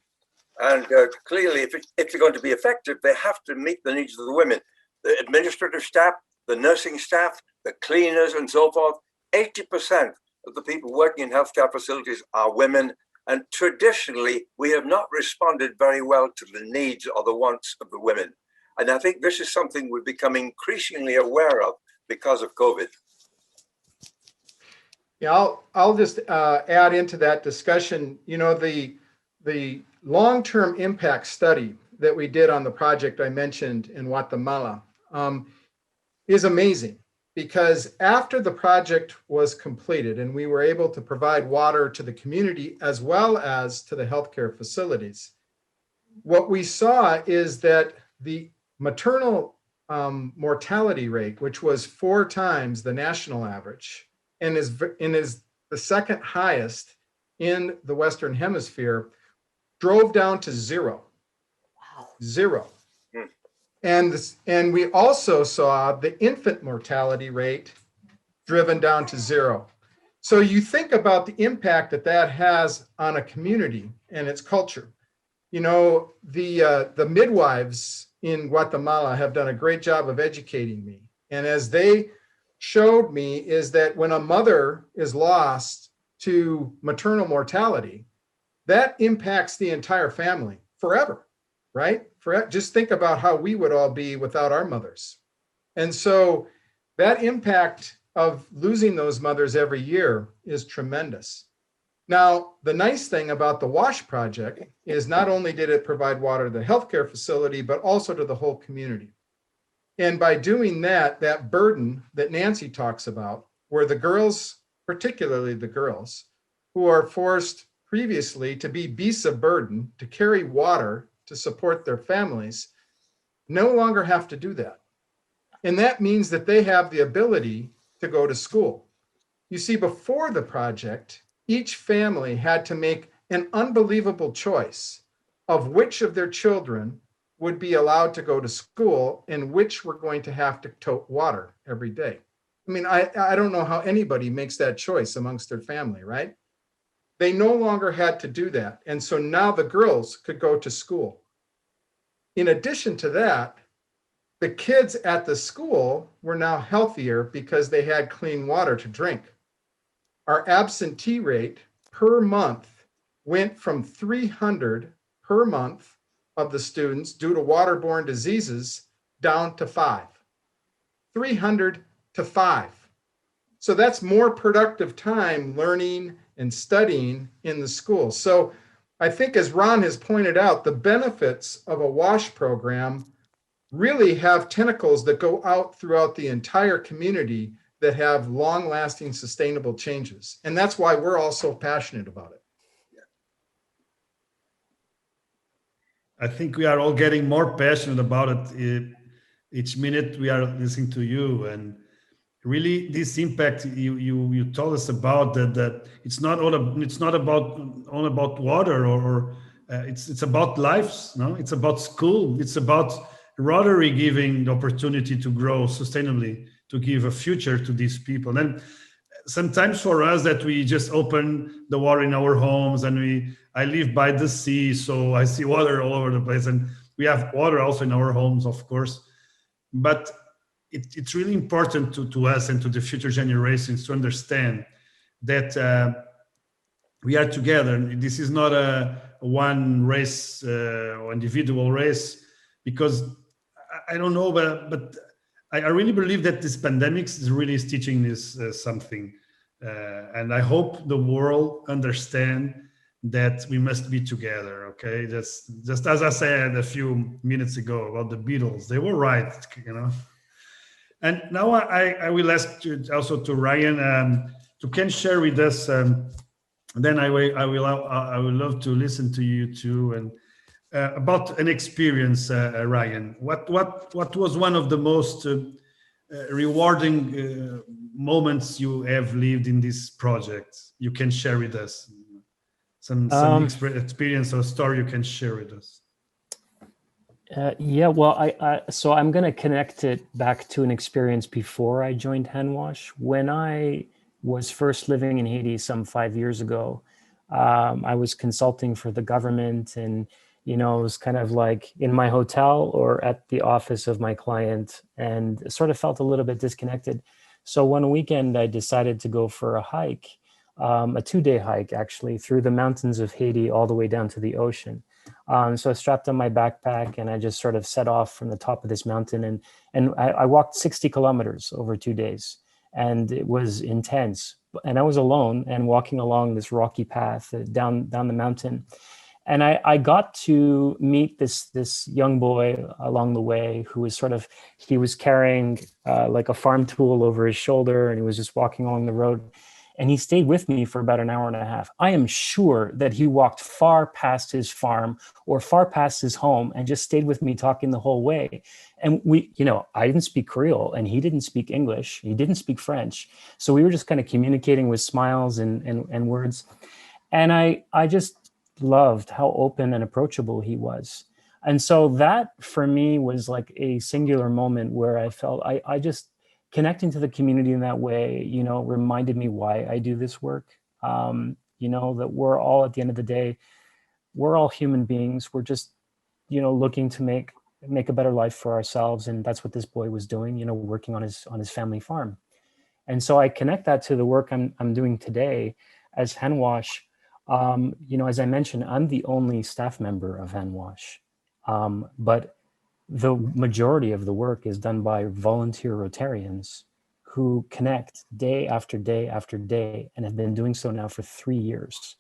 And clearly, if they're going to be effective, they have to meet the needs of the women. The administrative staff, the nursing staff, the cleaners, and so forth. 80% of the people working in healthcare facilities are women, and traditionally we have not responded very well to the needs or the wants of the women. And I think this is something we're becoming increasingly aware of because of COVID. Yeah, I'll just add into that discussion. The long-term impact study that we did on the project I mentioned in Guatemala is amazing. Because after the project was completed and we were able to provide water to the community as well as to the healthcare facilities, what we saw is that the maternal mortality rate, which was 4 times the national average and is the second highest in the Western Hemisphere, drove down to 0. Wow. 0. And we also saw the infant mortality rate driven down to 0. So you think about the impact that has on a community and its culture. The midwives in Guatemala have done a great job of educating me. And as they showed me, is that when a mother is lost to maternal mortality, that impacts the entire family forever. Right? Just think about how we would all be without our mothers. And so that impact of losing those mothers every year is tremendous. Now, the nice thing about the WASH project is not only did it provide water to the healthcare facility, but also to the whole community. And by doing that, that burden that Nancy talks about, where the girls, particularly the girls, who are forced previously to be beasts of burden to carry water to support their families, no longer have to do that. And that means that they have the ability to go to school. You see, before the project, each family had to make an unbelievable choice of which of their children would be allowed to go to school and which were going to have to tote water every day. I mean, I don't know how anybody makes that choice amongst their family, right? They no longer had to do that. And so now the girls could go to school. In addition to that, the kids at the school were now healthier because they had clean water to drink. Our absentee rate per month went from 300 per month of the students due to waterborne diseases down to 5. 300 to 5. So that's more productive time learning and studying in the school. So I think, as Ron has pointed out, the benefits of a WASH program really have tentacles that go out throughout the entire community that have long-lasting, sustainable changes. And that's why we're all so passionate about it. I think we are all getting more passionate about it each minute we are listening to you, and really this impact you told us about, that it's not about water, or it's about lives, no? It's about school. It's about Rotary giving the opportunity to grow sustainably, to give a future to these people. And sometimes for us that we just open the water in our homes, and I live by the sea, so I see water all over the place, and we have water also in our homes, of course. But it's really important to us and to the future generations to understand that we are together. This is not a one race or individual race, because I don't know, but I really believe that this pandemic is really teaching us something. And I hope the world understand that we must be together, okay? Just as I said a few minutes ago about the Beatles, they were right, you know? And now I will ask also to Ryan to can share with us, then I will love to listen to you too, and about an experience, Ryan. What was one of the most rewarding moments you have lived in this project? You can share with us some experience or story you can share with us. Yeah, well, so I'm going to connect it back to an experience before I joined HANWASH. When I was first living in Haiti some 5 years ago, I was consulting for the government, and it was kind of like in my hotel or at the office of my client, and sort of felt a little bit disconnected. So one weekend I decided to go for a hike, a 2-day hike actually, through the mountains of Haiti all the way down to the ocean. So I strapped on my backpack and I just sort of set off from the top of this mountain, and I walked 60 kilometers over 2 days, and it was intense. And I was alone and walking along this rocky path down the mountain. And I got to meet this young boy along the way who was he was carrying like a farm tool over his shoulder, and he was just walking along the road. And he stayed with me for about an hour and a half. I am sure that he walked far past his farm or far past his home and just stayed with me talking the whole way. And I didn't speak Creole and he didn't speak English. He didn't speak French. So we were just kind of communicating with smiles and words. And I just loved how open and approachable he was. And so that for me was like a singular moment where I felt I just, connecting to the community in that way, reminded me why I do this work. That we're all, at the end of the day, we're all human beings. We're just, looking to make a better life for ourselves. And that's what this boy was doing, working on his family farm. And so I connect that to the work I'm doing today as HANWASH. As I mentioned, I'm the only staff member of HANWASH, but the majority of the work is done by volunteer Rotarians who connect day after day after day and have been doing so now for 3 years.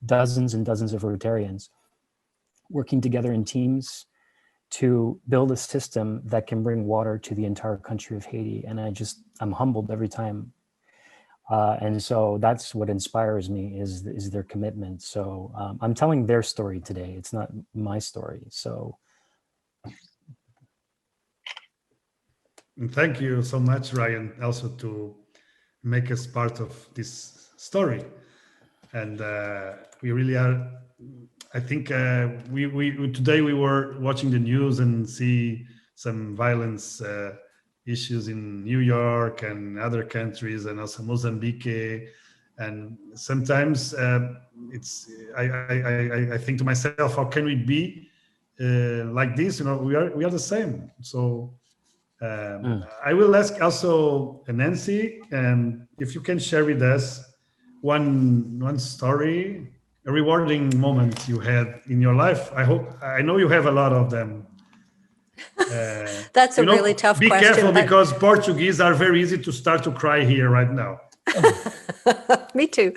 Dozens and dozens of Rotarians working together in teams to build a system that can bring water to the entire country of Haiti. And I'm humbled every time. And so that's what inspires me is their commitment. So I'm telling their story today. It's not my story. So. Thank you so much, Ryan, also to make us part of this story. And we really are, I think we today we were watching the news and see some violence issues in New York and other countries, and also Mozambique. And sometimes I think to myself, how can we be like this? We are the same. So I will ask also Nancy, if you can share with us one story a rewarding moment you had in your life? I know you have a lot of them. That's a really tough question. Be careful, but... because Portuguese are very easy to start to cry here right now. Me too.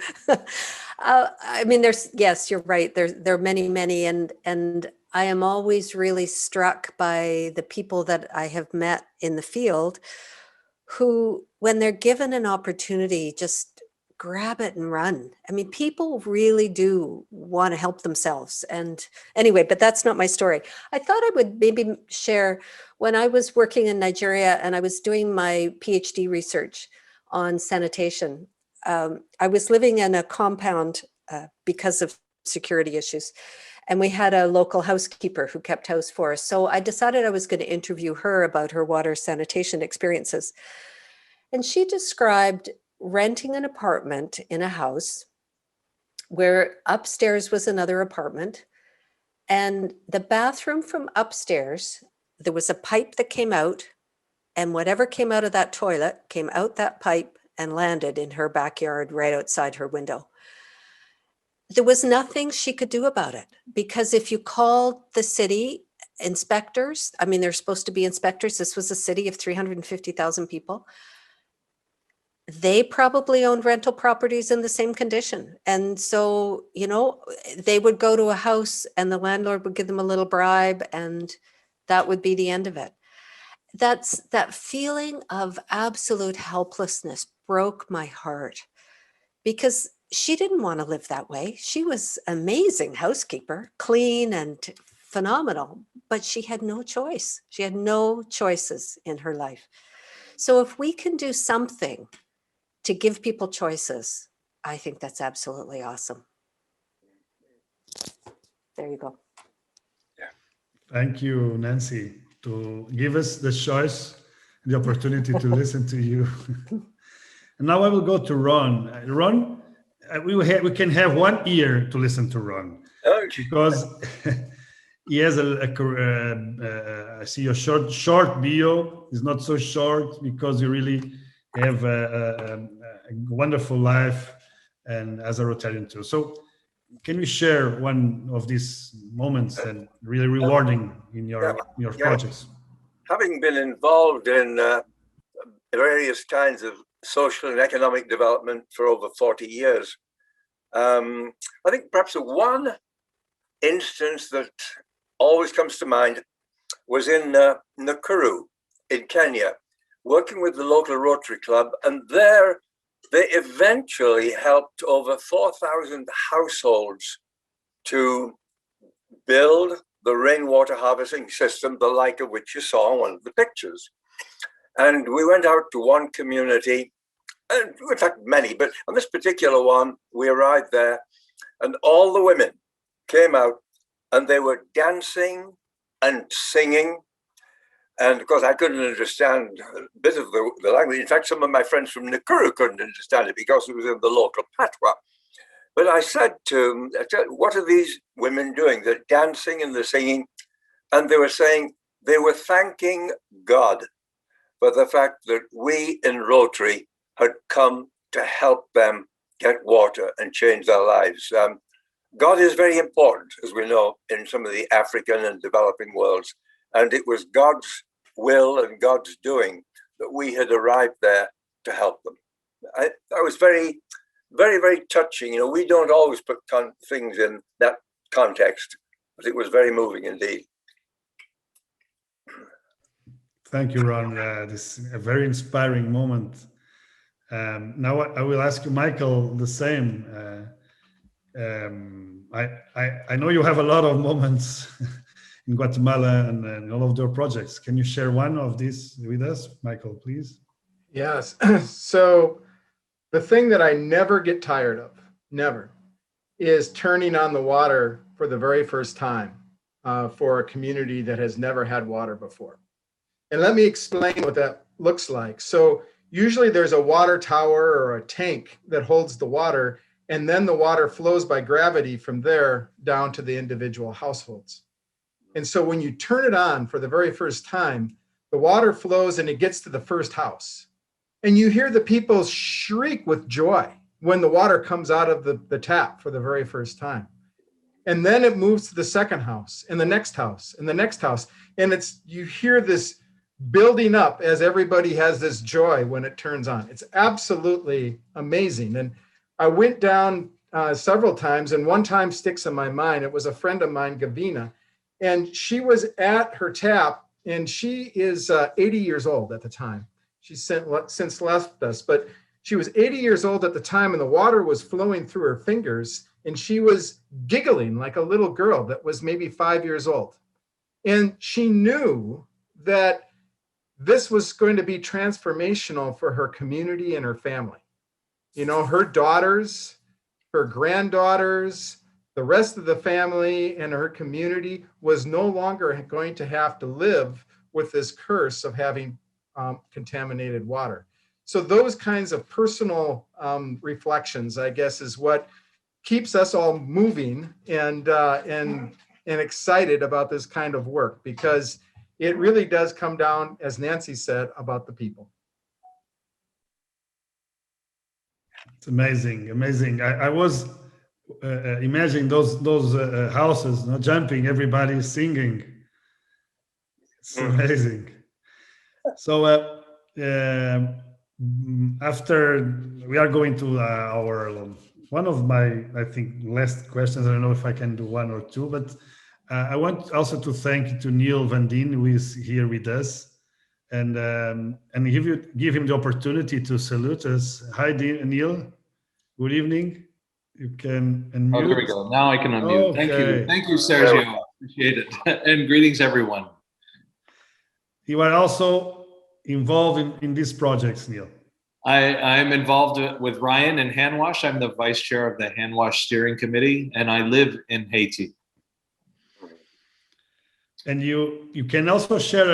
I mean, yes, you're right. There are many, and I am always really struck by the people that I have met in the field who, when they're given an opportunity, just grab it and run. I mean, people really do want to help themselves. And anyway, but that's not my story. I thought I would maybe share when I was working in Nigeria and I was doing my PhD research on sanitation. I was living in a compound because of security issues. And we had a local housekeeper who kept house for us. So I decided I was going to interview her about her water sanitation experiences. And she described renting an apartment in a house where upstairs was another apartment. And the bathroom from upstairs, there was a pipe that came out, and whatever came out of that toilet came out that pipe and landed in her backyard right outside her window. There was nothing she could do about it, because if you called the city inspectors, I mean, they're supposed to be inspectors. This was a city of 350,000 people. They probably owned rental properties in the same condition. And so, they would go to a house and the landlord would give them a little bribe and that would be the end of it. That feeling of absolute helplessness broke my heart, because she didn't want to live that way. She was an amazing housekeeper, clean and phenomenal, but she had no choice. She had no choices in her life. So if we can do something to give people choices, I think that's absolutely awesome. There you go. Thank you, Nancy, to give us the choice, the opportunity to listen to you. And now I will go to Ron. Ron, we can have 1 year to listen to Ron, because he has I see a short bio. It's not so short because you really have a wonderful life and as a Rotarian too. So can we share one of these moments and really rewarding in your projects? Having been involved in various kinds of social and economic development for over 40 years, I think perhaps one instance that always comes to mind was in Nakuru in Kenya, working with the local Rotary Club, and there they eventually helped over 4,000 households to build the rainwater harvesting system, the like of which you saw in one of the pictures. And we went out to one community, and in fact many, but on this particular one, we arrived there and all the women came out and they were dancing and singing. And of course, I couldn't understand a bit of the language. In fact, some of my friends from Nakuru couldn't understand it because it was in the local patois. But I said to them, what are these women doing? They're dancing and they're singing. And they were saying they were thanking God for the fact that we in Rotary had come to help them get water and change their lives. God is very important, as we know, in some of the African and developing worlds. And it was God's will and God's doing that we had arrived there to help them. I was very, very, very touching. We don't always put things in that context, but it was very moving indeed. Thank you, Ron. This is a very inspiring moment. Now I will ask you, Michael, the same. I know you have a lot of moments in Guatemala and all of their projects. Can you share one of these with us, Michael, please? Yes. So the thing that I never get tired of, never, is turning on the water for the very first time for a community that has never had water before. And let me explain what that looks like. So usually there's a water tower or a tank that holds the water, and then the water flows by gravity from there down to the individual households. And so when you turn it on for the very first time, the water flows and it gets to the first house. And you hear the people shriek with joy when the water comes out of the tap for the very first time. And then it moves to the second house and the next house and the next house. And you hear this building up as everybody has this joy when it turns on. It's absolutely amazing. And I went down several times, and one time sticks in my mind. It was a friend of mine, Gavina, and she was at her tap, and she is 80 years old at the time. She's since left us, but she was 80 years old at the time, and the water was flowing through her fingers, and she was giggling like a little girl that was maybe 5 years old. And she knew that this was going to be transformational for her community and her family. You know, her daughters, her granddaughters, the rest of the family and her community was no longer going to have to live with this curse of having contaminated water. So those kinds of personal reflections, I guess, is what keeps us all moving and excited about this kind of work, because it really does come down, as Nancy said, about the people. It's amazing, amazing. I was imagining those houses, jumping, everybody singing. It's amazing. So after we are going to our one of my, I think, last questions. I don't know if I can do one or two, but I want also to thank to Neil Van Dien, who is here with us, and give him the opportunity to salute us. Hi, Neil. Good evening. You can unmute. Oh, there we go. Now I can unmute. Okay. Thank you, Sérgio. Appreciate it. And greetings, everyone. You are also involved in these projects, Neil. I'm involved with Ryan in HANWASH. I'm the vice chair of the HANWASH steering committee, and I live in Haiti. And you can also share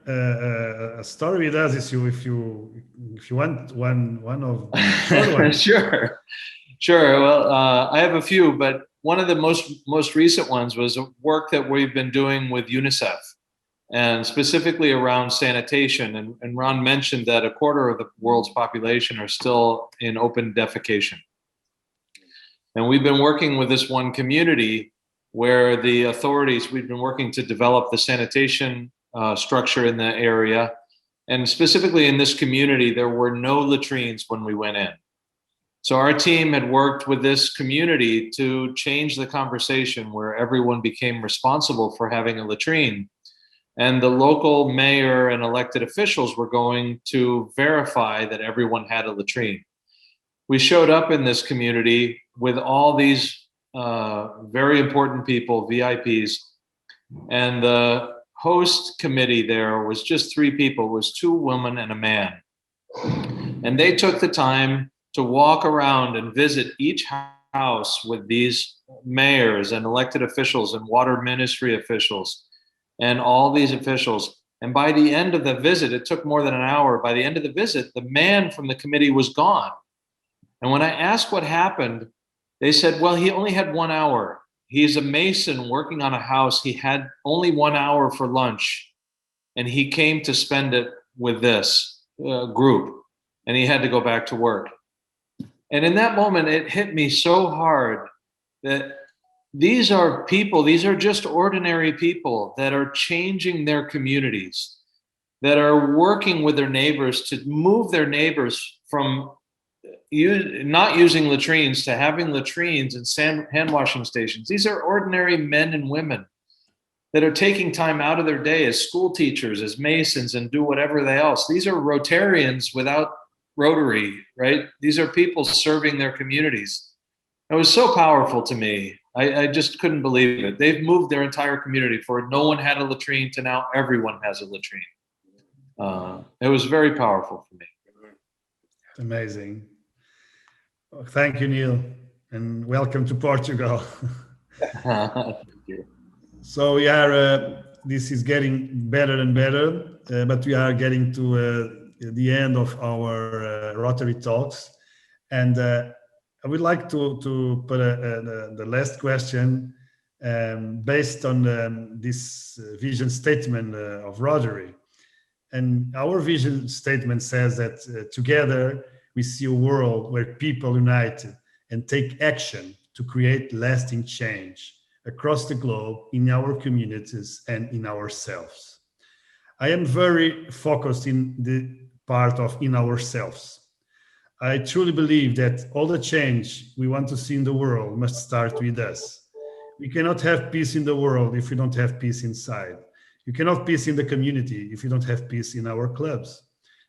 a story with us if you want one of short ones. Sure. Well, I have a few, but one of the most recent ones was work that we've been doing with UNICEF, and specifically around sanitation. And Ron mentioned that a quarter of the world's population are still in open defecation. And we've been working with this one community where the authorities, we've been working to develop the sanitation structure in the area. And specifically in this community, there were no latrines when we went in. So our team had worked with this community to change the conversation where everyone became responsible for having a latrine. And the local mayor and elected officials were going to verify that everyone had a latrine. We showed up in this community with all these very important people, VIPs, and the host committee there was just 3 people. It was 2 women and a man. And they took the time to walk around and visit each house with these mayors and elected officials and water ministry officials and all these officials. And by the end of the visit, it took more than an hour. By the end of the visit, the man from the committee was gone. And when I asked what happened, they said, well, he only had 1 hour. He's a mason working on a house. He had only 1 hour for lunch, and he came to spend it with this group, and he had to go back to work. And in that moment, it hit me so hard that these are people, these are just ordinary people that are changing their communities, that are working with their neighbors to move their neighbors from not using latrines to having latrines and hand washing stations. These are ordinary men and women that are taking time out of their day as school teachers, as masons, and do whatever they else. These are Rotarians without Rotary, right? These are people serving their communities. It was so powerful to me. I just couldn't believe it. They've moved their entire community for no one had a latrine to now everyone has a latrine. It was very powerful for me. Amazing. Well, thank you, Neil, and welcome to Portugal. Thank you. So we are, this is getting better and better, but we are getting to the end of our Rotary talks. And I would like to put the last question based on this vision statement of Rotary. And our vision statement says that together we see a world where people unite and take action to create lasting change across the globe, in our communities and in ourselves. I am very focused in the part of in ourselves. I truly believe that all the change we want to see in the world must start with us. We cannot have peace in the world if we don't have peace inside. You cannot have peace in the community if you don't have peace in our clubs.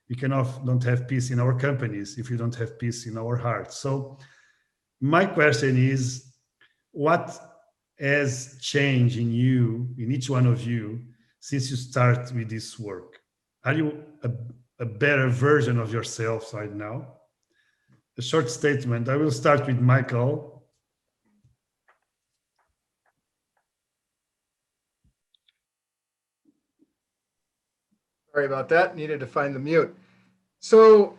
You don't have peace in our companies if you don't have peace in our hearts. So my question is, what has changed in you, in each one of you, since you start with this work? Are you a better version of yourself right now? A short statement. I will start with Michael. Sorry about that. Needed to find the mute. So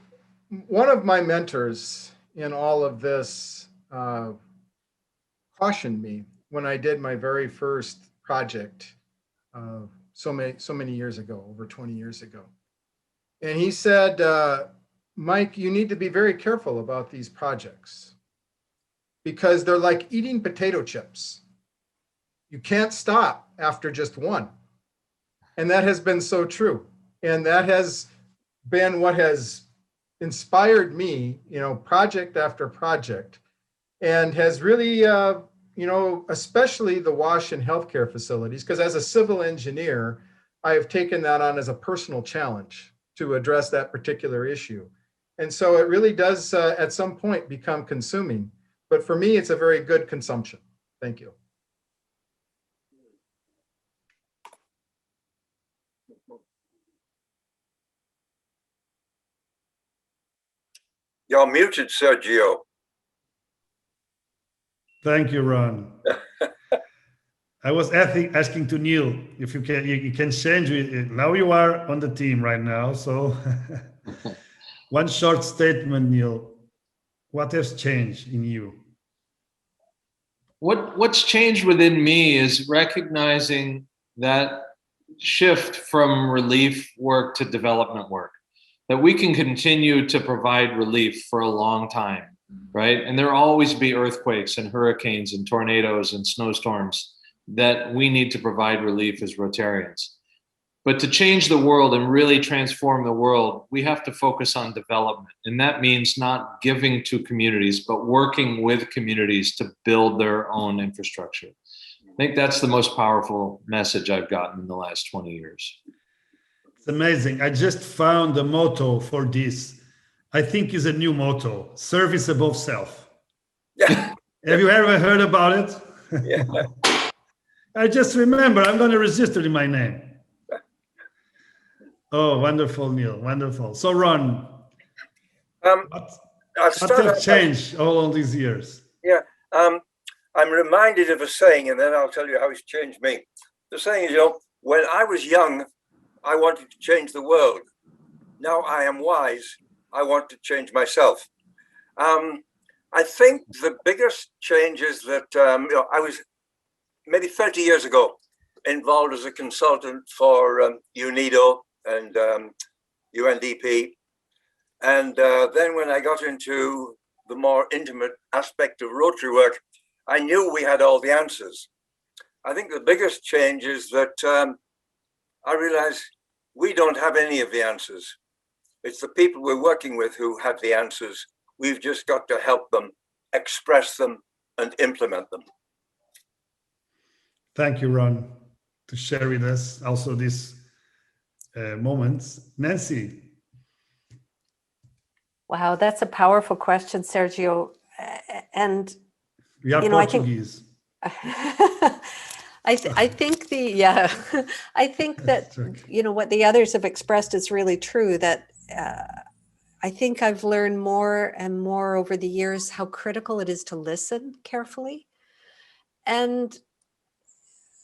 one of my mentors in all of this cautioned me when I did my very first project so many years ago, over 20 years ago. And he said, Mike, you need to be very careful about these projects because they're like eating potato chips. You can't stop after just one. And that has been so true. And that has been what has inspired me, project after project, and has really, especially the WASH and healthcare facilities, because as a civil engineer, I have taken that on as a personal challenge to address that particular issue. And so it really does at some point become consuming, but for me, it's a very good consumption. Thank you. You're muted, Sergio. Thank you, Ron. I was asking to Neil if you can change it. Now you are on the team right now. So one short statement, Neil. What has changed in you? What's changed within me is recognizing that shift from relief work to development work, that we can continue to provide relief for a long time, right? And there'll always be earthquakes and hurricanes and tornadoes and snowstorms that we need to provide relief as Rotarians. But to change the world and really transform the world, we have to focus on development. And that means not giving to communities, but working with communities to build their own infrastructure. I think that's the most powerful message I've gotten in the last 20 years. It's amazing. I just found the motto for this. I think is a new motto: service above self. Yeah. Have you ever heard about it? Yeah. I just remember, I'm going to register in my name. Oh, wonderful, Neil. Wonderful. So, Ron, what has changed all these years? Yeah. I'm reminded of a saying, and then I'll tell you how it's changed me. The saying is, when I was young, I wanted to change the world. Now I am wise. I want to change myself. I think the biggest change is that I was maybe 30 years ago involved as a consultant for UNIDO and UNDP. And then when I got into the more intimate aspect of Rotary work, I knew we had all the answers. I think the biggest change is that I realized we don't have any of the answers. It's the people we're working with who have the answers. We've just got to help them, express them, and implement them. Thank you, Ron, to share with us also these moments. Nancy. Wow, that's a powerful question, Sergio. And we are Portuguese. I think I think that what the others have expressed is really true. That I think I've learned more and more over the years how critical it is to listen carefully, and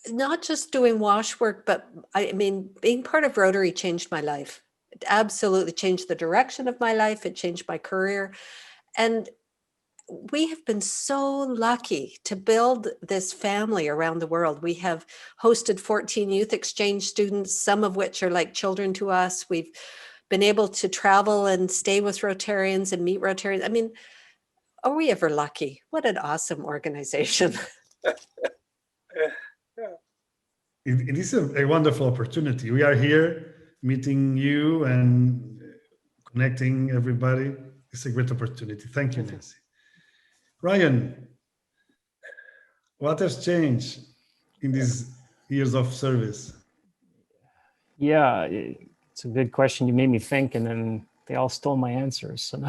not just doing WASH work, but I mean, being part of Rotary changed my life. It absolutely changed the direction of my life. It changed my career, and we have been so lucky to build this family around the world. We have hosted 14 youth exchange students, some of which are like children to us. We've been able to travel and stay with Rotarians and meet Rotarians. I mean, are we ever lucky? What an awesome organization. It is a wonderful opportunity. We are here meeting you and connecting everybody. It's a great opportunity. Thank you, Nancy. Ryan, what has changed in these years of service? Yeah, it's a good question. You made me think, and then they all stole my answers. So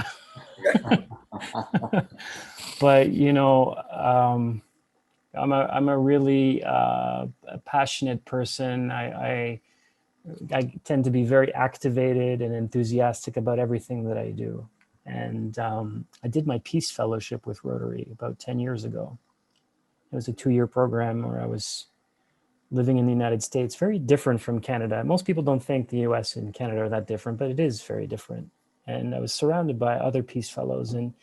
but you know, I'm a really passionate person. I tend to be very activated and enthusiastic about everything that I do. And I did my Peace Fellowship with Rotary about 10 years ago. It was a 2-year program where I was living in the United States, very different from Canada. Most people don't think the US and Canada are that different, but it is very different. And I was surrounded by other Peace Fellows. And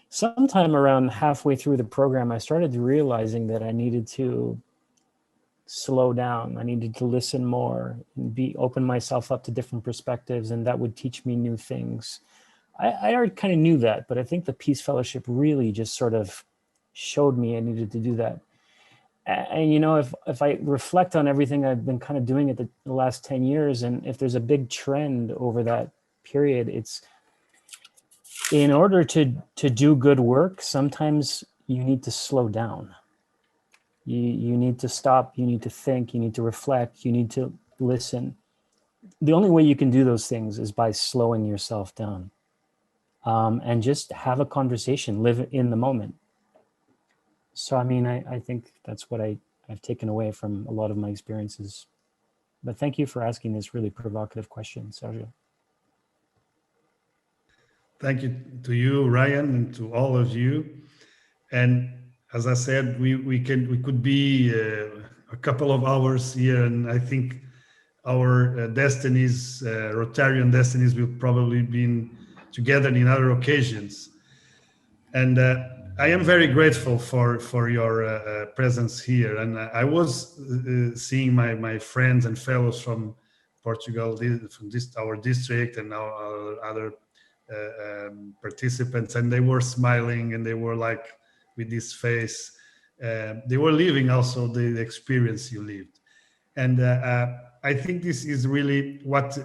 sometime around halfway through the program, I started realizing that I needed to slow down. I needed to listen more and open myself up to different perspectives, and that would teach me new things. I already kind of knew that, but I think the Peace Fellowship really just sort of showed me I needed to do that. And you know, if I reflect on everything I've been kind of doing the last 10 years, and if there's a big trend over that period, it's in order to do good work, sometimes you need to slow down. You need to stop, you need to think, you need to reflect, you need to listen. The only way you can do those things is by slowing yourself down. And just have a conversation, live in the moment. So, I mean, I think that's what I've taken away from a lot of my experiences. But thank you for asking this really provocative question, Sérgio. Thank you to you, Ryan, and to all of you. And as I said, we could be a couple of hours here, and I think our destinies, Rotarian destinies, will probably be together in other occasions. And I am very grateful for your presence here. And I was seeing my friends and fellows from Portugal, from our district, and our other participants, and they were smiling, and they were like with this face. They were living also the experience you lived. And I think this is really what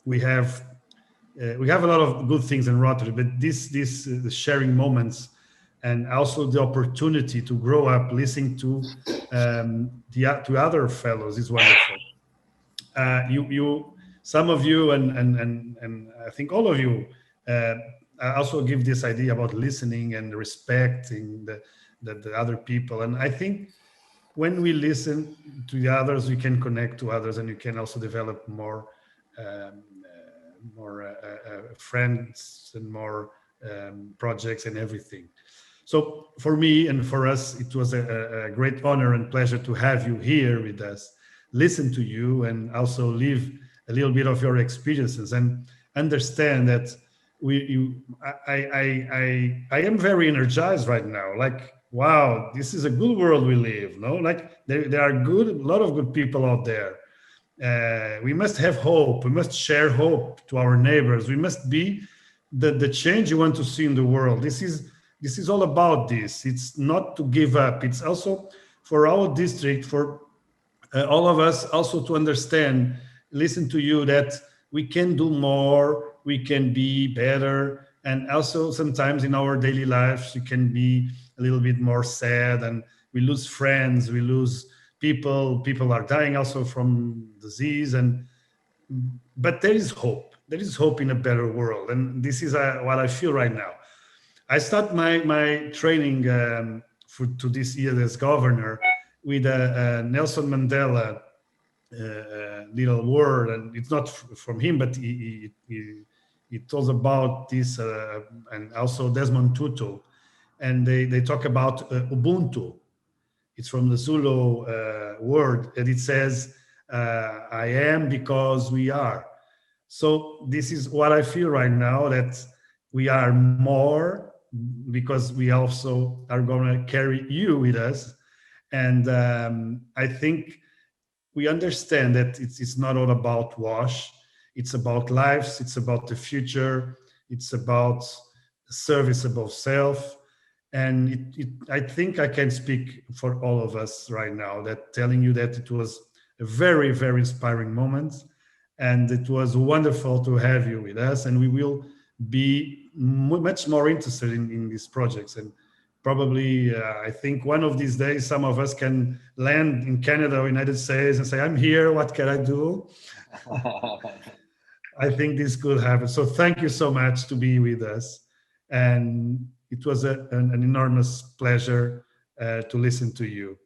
we have. We have a lot of good things in Rotary, but the sharing moments, and also the opportunity to grow up listening to to other fellows is wonderful. Some of you, and I think all of you, also give this idea about listening and respecting the other people. And I think when we listen to the others, we can connect to others, and you can also develop more friends and more projects and everything. So for me and for us, it was a great honor and pleasure to have you here with us, listen to you, and also live a little bit of your experiences and understand that I am very energized right now. Like, wow, this is a good world we live. No, like there are a lot of good people out there. We must have hope. We must share hope to our neighbors. We must be the change you want to see in the world. This is all about this. It's not to give up. It's also for our district, for all of us also to understand, listen to you, that we can do more, we can be better. And also sometimes in our daily lives, you can be a little bit more sad, and we lose friends, we lose people are dying also from disease, but there is hope. There is hope in a better world, and this is what I feel right now. I start my training to this year as governor with Nelson Mandela little word, and it's not from him, but he talks about this, and also Desmond Tutu, and they talk about Ubuntu. It's from the Zulu word, and it says, I am because we are. So this is what I feel right now, that we are more because we also are going to carry you with us. And I think we understand that it's not all about WASH. It's about lives, it's about the future, it's about service above self. And I think I can speak for all of us right now, that telling you that it was a very, very inspiring moment. And it was wonderful to have you with us. And we will be much more interested in these projects. And probably, I think one of these days, some of us can land in Canada or United States and say, I'm here, what can I do? I think this could happen. So thank you so much to be with us. And it was an enormous pleasure to listen to you.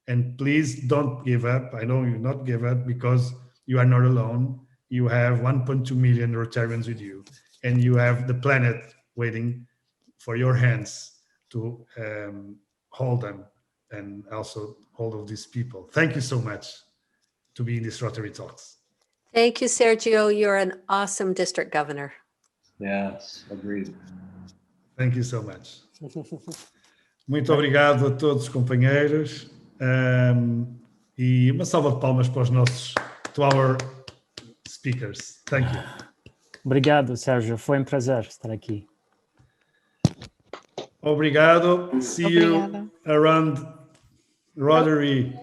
And please don't give up. I know you not give up because you are not alone. You have 1.2 million Rotarians with you, and you have the planet waiting for your hands to hold them and also hold of these people. Thank you so much to be in this Rotary Talks. Thank you, Sergio. You're an awesome district governor. Yes, agreed. Thank you so much. Muito obrigado a todos os companheiros. E uma salva de palmas para os nossos, to our speakers. Thank you. Obrigado, Sérgio. Foi um prazer estar aqui. Obrigado. See you around Rotary.